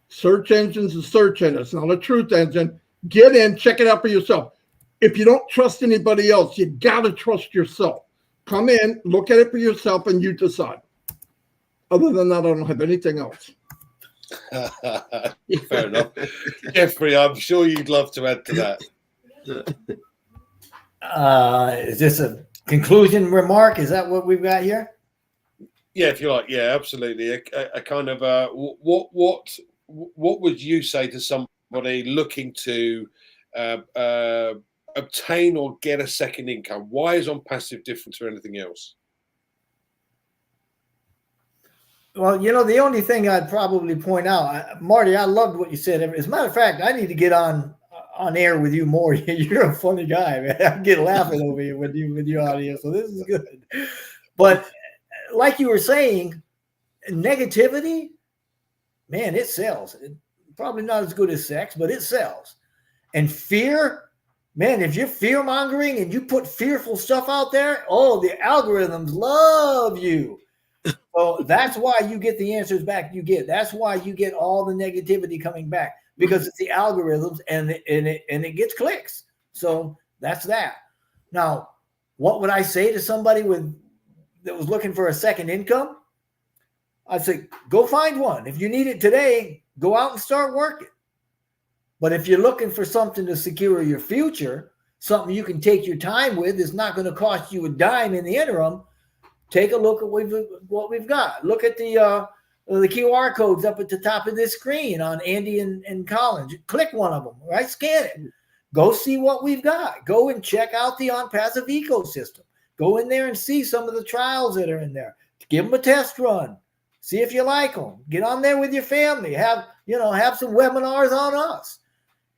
Search engines and search engines. It's not a truth engine. Get in, check it out for yourself. If you don't trust anybody else, you got to trust yourself. Come in, look at it for yourself, and you decide. Other than that, I don't have anything else. Fair enough. Jeffrey, I'm sure you'd love to add to that. Is this a conclusion remark? Is that what we've got here? Yeah, if you like. Yeah, absolutely. A kind of what would you say to somebody looking to obtain or get a second income? Why is ONPASSIVE different to anything else? Well, the only thing I'd probably point out, Marty, I loved what you said. As a matter of fact, I need to get on air with you more. You're a funny guy, man. I get laughing over you with your audience, so this is good. But like you were saying, negativity, man, it sells. Probably not as good as sex, but it sells. And fear, man, if you're fear mongering and you put fearful stuff out there, the algorithms love you. So that's why you get the answers back you get. That's why you get all the negativity coming back, because it's the algorithms and it gets clicks. So that's that. Now, what would I say to somebody that was looking for a second income? I'd say, go find one. If you need it today, go out and start working. But if you're looking for something to secure your future, something you can take your time with, it's not going to cost you a dime in the interim, take a look at what we've got. Look at the QR codes up at the top of this screen on Andy and Collins. Click one of them, right? Scan it. Go see what we've got. Go and check out the ONPASSIVE ecosystem. Go in there and see some of the trials that are in there. Give them a test run. See if you like them. Get on there with your family. Have some webinars on us.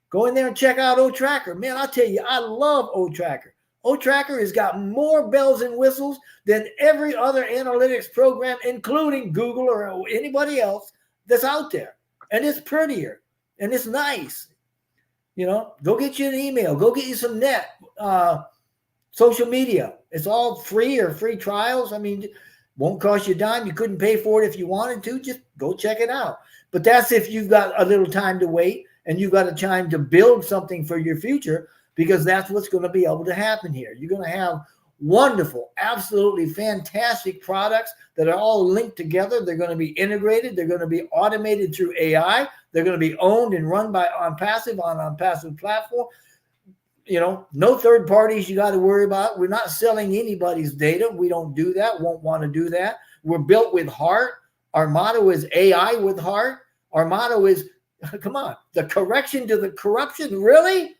Go in there and check out OTracker. Man, I'll tell you, I love OTracker. OTracker has got more bells and whistles than every other analytics program, including Google or anybody else that's out there. And it's prettier and it's nice. Go get you an email. Go get you some social media. It's all free or free trials. I mean, won't cost you a dime. You couldn't pay for it if you wanted to. Just go check it out. But that's if you've got a little time to wait and you've got a time to build something for your future, because that's what's going to be able to happen here. You're going to have wonderful, absolutely fantastic products that are all linked together. They're going to be integrated. They're going to be automated through AI. They're going to be owned and run by ONPASSIVE on ONPASSIVE platform. No third parties you got to worry about. We're not selling anybody's data. We don't do that. Won't want to do that. We're built with heart. Our motto is AI with heart. Our motto is, come on, the correction to the corruption. Really?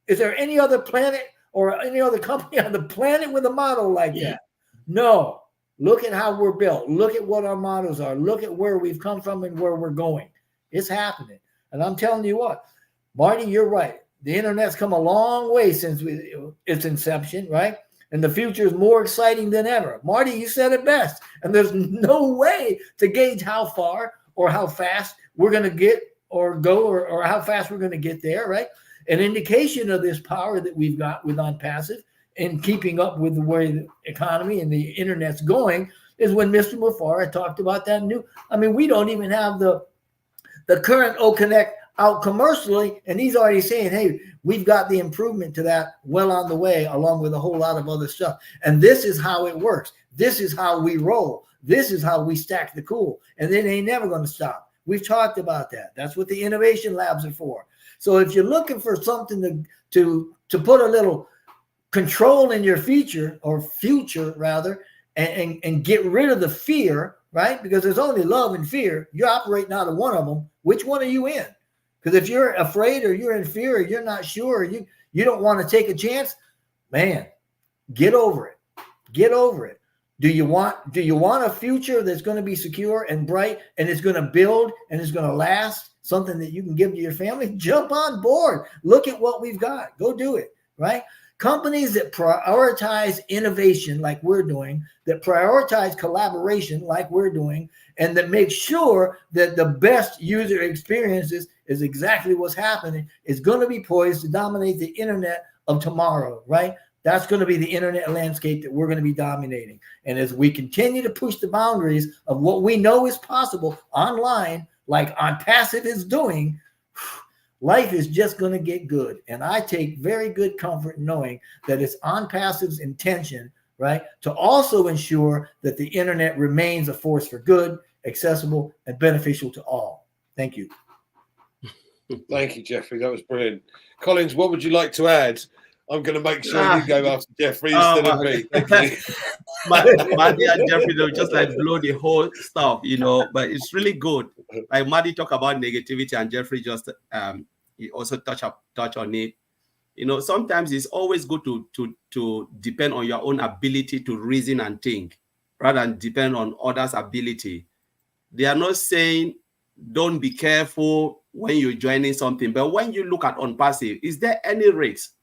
Is there any other planet or any other company on the planet with a motto like that? No. Look at how we're built. Look at what our mottos are. Look at where we've come from and where we're going. It's happening. And I'm telling you what, Marty, you're right. The internet's come a long way since its inception, right? And the future is more exciting than ever. Marty, you said it best. And there's no way to gauge how far or how fast we're going to get or go or how fast we're going to get there, right? An indication of this power that we've got with ONPASSIVE and keeping up with the way the economy and the internet's going is when Mr. Mufareh talked about that new. I mean, we don't even have the current O-Connect out commercially, and he's already saying, hey, we've got the improvement to that well on the way, along with a whole lot of other stuff. And this is how it works. This is how we roll. This is how we stack the cool. And it ain't never going to stop. We've talked about that. That's what the innovation labs are for. So if you're looking for something to put a little control in your future rather, and get rid of the fear, right? Because there's only love and fear. You're operating out of one of them. Which one are you in? Because if you're afraid or you're in fear or you're not sure or you don't want to take a chance, man, get over it. Get over it. Do you want a future that's going to be secure and bright and it's going to build and it's going to last? Something that you can give to your family? Jump on board. Look at what we've got. Go do it, right? Companies that prioritize innovation like we're doing, that prioritize collaboration like we're doing, and that make sure that the best user experiences is exactly what's happening, is going to be poised to dominate the internet of tomorrow, right? That's going to be the internet landscape that we're going to be dominating. And as we continue to push the boundaries of what we know is possible online, like ONPASSIVE is doing, life is just going to get good. And I take very good comfort in knowing that it's ONPASSIVE's intention, right, to also ensure that the internet remains a force for good, accessible, and beneficial to all. Thank you. Thank you, Jeffrey. That was brilliant. Collins, what would you like to add? I'm going to make sure you go after Jeffrey instead of me. Thank you. Maddie and Jeffrey, they'll just like blow the whole stuff, but it's really good. Like Maddie talk about negativity and Jeffrey just he also touch on it. Sometimes it's always good to depend on your own ability to reason and think rather than depend on others' ability. They are not saying don't be careful when you're joining something, but when you look at ONPASSIVE, is there any risk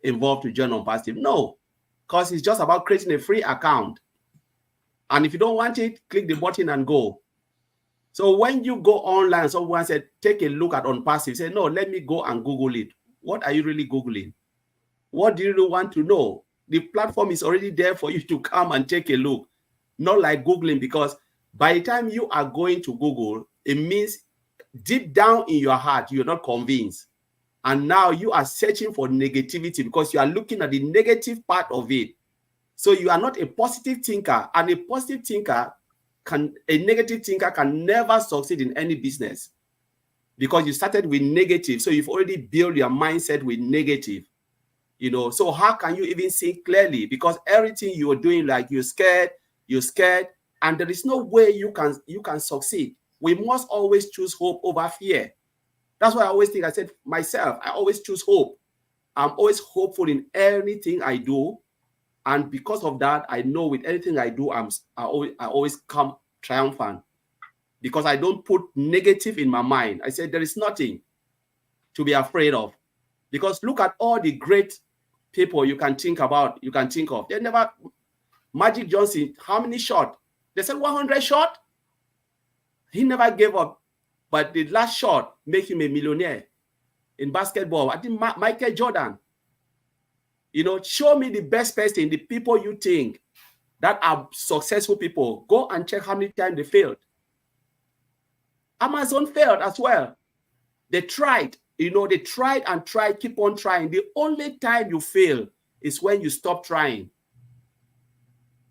involved to join ONPASSIVE? No, because it's just about creating a free account. And if you don't want it, click the button and go. So when you go online, someone said, take a look at ONPASSIVE. Say, no, let me go and Google it. What are you really Googling? What do you really want to know? The platform is already there for you to come and take a look. Not like Googling, because by the time you are going to Google, it means deep down in your heart, you're not convinced. And now you are searching for negativity because you are looking at the negative part of it. So you are not a positive thinker, and a negative thinker can never succeed in any business because you started with negative. So you've already built your mindset with negative, so how can you even see clearly? Because everything you're doing, like you're scared, and there is no way you can succeed. We must always choose hope over fear. That's why I always think, I said myself, I always choose hope. I'm always hopeful in anything I do. And because of that, I know with anything I do, I always come triumphant. because I don't put negative in my mind. I said there is nothing to be afraid of, because look at all the great people you can think about, you can think of. They never, Magic Johnson, how many shot? They said 100 shot. He never gave up, but the last shot made him a millionaire. In basketball, I think Michael Jordan. You know, show me the best person, the people you think that are successful people. Go and check how many times they failed. Amazon failed as well. They tried, you know, they tried and tried, keep on trying. The only time you fail is when you stop trying.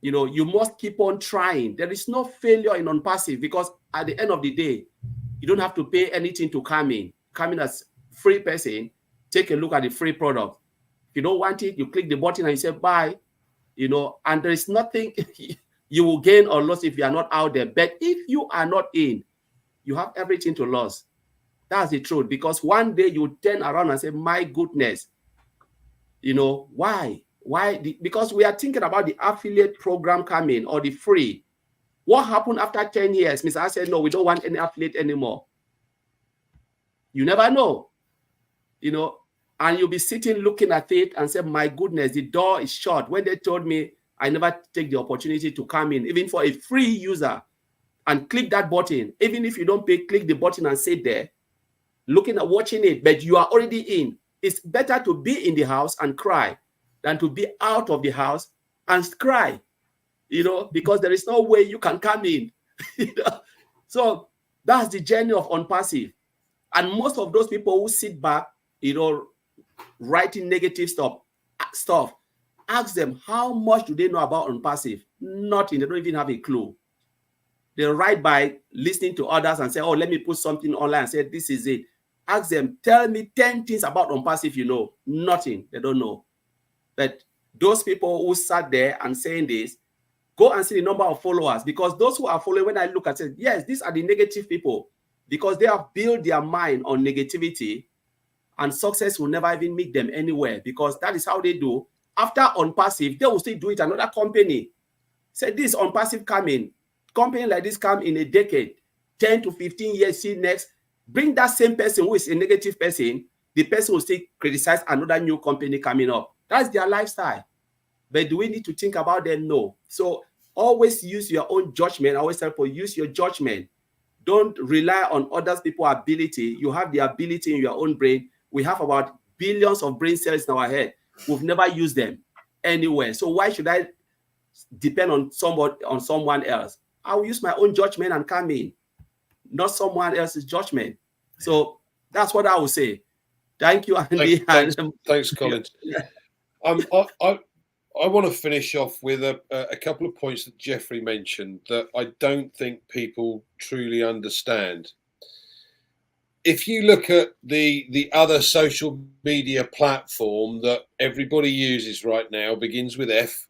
You know, you must keep on trying. There is no failure in ONPASSIVE, because at the end of the day, you don't have to pay anything to come in. Come in as free person, take a look at the free product. If you don't want it, you click the button and you say bye. You know, and there is nothing you will gain or lose if you are not out there. But if you are not in, you have everything to lose. That's the truth. Because one day you turn around and say, my goodness, you know, why? Why? Because we are thinking about the affiliate program coming, or the free. What happened after 10 years? Mr. I said, no, we don't want any affiliate anymore. You never know. You know, and you'll be sitting looking at it and say, my goodness, the door is shut. When they told me, I never take the opportunity to come in, even for a free user, and click that button. Even if you don't pay, click the button and sit there, looking at watching it, but you are already in. It's better to be in the house and cry than to be out of the house and cry, you know, because there is no way you can come in. You know? So that's the journey of ONPASSIVE. And most of those people who sit back, you know, writing negative stuff, ask them, how much do they know about ONPASSIVE? Nothing. They don't even have a clue. They write by listening to others and say, oh, let me put something online and say, this is it. Ask them, tell me 10 things about ONPASSIVE you know. Nothing. They don't know. But those people who sat there and saying this, go and see the number of followers, because those who are following, when I look at it, yes, these are the negative people, because they have built their mind on negativity, and success will never even meet them anywhere, because that is how they do. After ONPASSIVE, they will still do it another company. Say this ONPASSIVE coming, company like this come in a decade, 10 to 15 years, see next, bring that same person who is a negative person, the person will still criticize another new company coming up. That's their lifestyle. But do we need to think about them? No. So always use your own judgment. I always tell people, use your judgment. Don't rely on other people's ability. You have the ability in your own brain. We have about billions of brain cells in our head. We've never used them anywhere. So why should I depend on someone else? I will use my own judgment and come in, not someone else's judgment. So that's what I would say. Thank you, Andy. Thanks, Colin. I want to finish off with a couple of points that Jeffrey mentioned that I don't think people truly understand. If you look at the other social media platform that everybody uses right now, begins with F,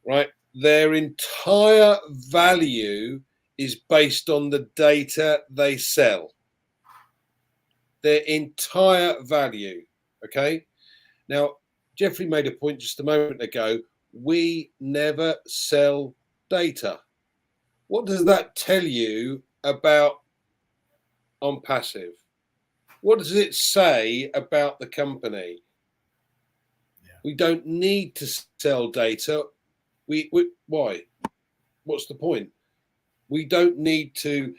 right? Their entire value is based on the data they sell. Their entire value, okay? Now, Jeffrey made a point just a moment ago. We never sell data. What does that tell you about ONPASSIVE? What does it say about the company? Yeah. We don't need to sell data. Why? What's the point? We don't need to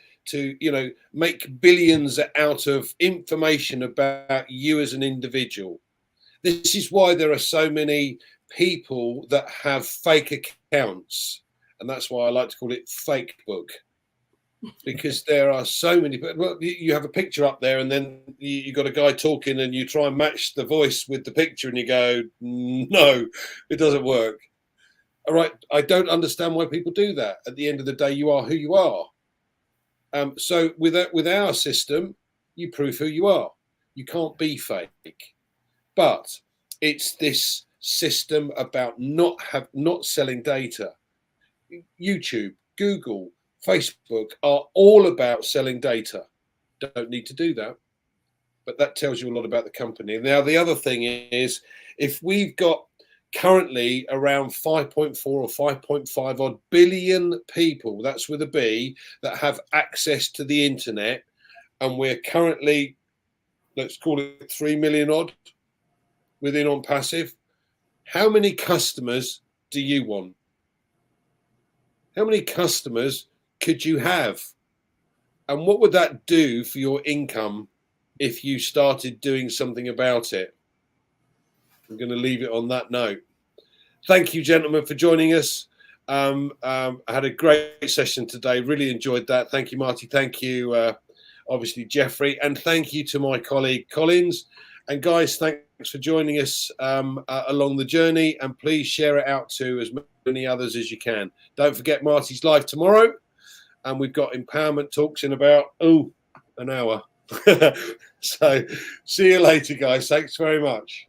make billions out of information about you as an individual. This is why there are so many people that have fake accounts, and that's why I like to call it fake book, because there are so many. Well, you have a picture up there, and then you got a guy talking, and you try and match the voice with the picture, and you go, no, it doesn't work. All right, I don't understand why people do that. At the end of the day, you are who you are. So with our system, you prove who you are. You can't be fake. But it's this system about not selling data. YouTube, Google, Facebook are all about selling data. Don't need to do that. But that tells you a lot about the company. Now, the other thing is, if we've got currently around 5.4 or 5.5 odd billion people, that's with a B, that have access to the internet. And we're currently, let's call it 3 million odd within ONPASSIVE. How many customers do you want? How many customers could you have? And what would that do for your income if you started doing something about it? I'm going to leave it on that note. Thank you, gentlemen, for joining us. I had a great session today. Really enjoyed that. Thank you, Marty. Thank you, obviously, Jeffrey. And thank you to my colleague, Collins. And guys, thanks for joining us along the journey. And please share it out to as many others as you can. Don't forget Marty's live tomorrow. And we've got empowerment talks in about, an hour. So see you later, guys. Thanks very much.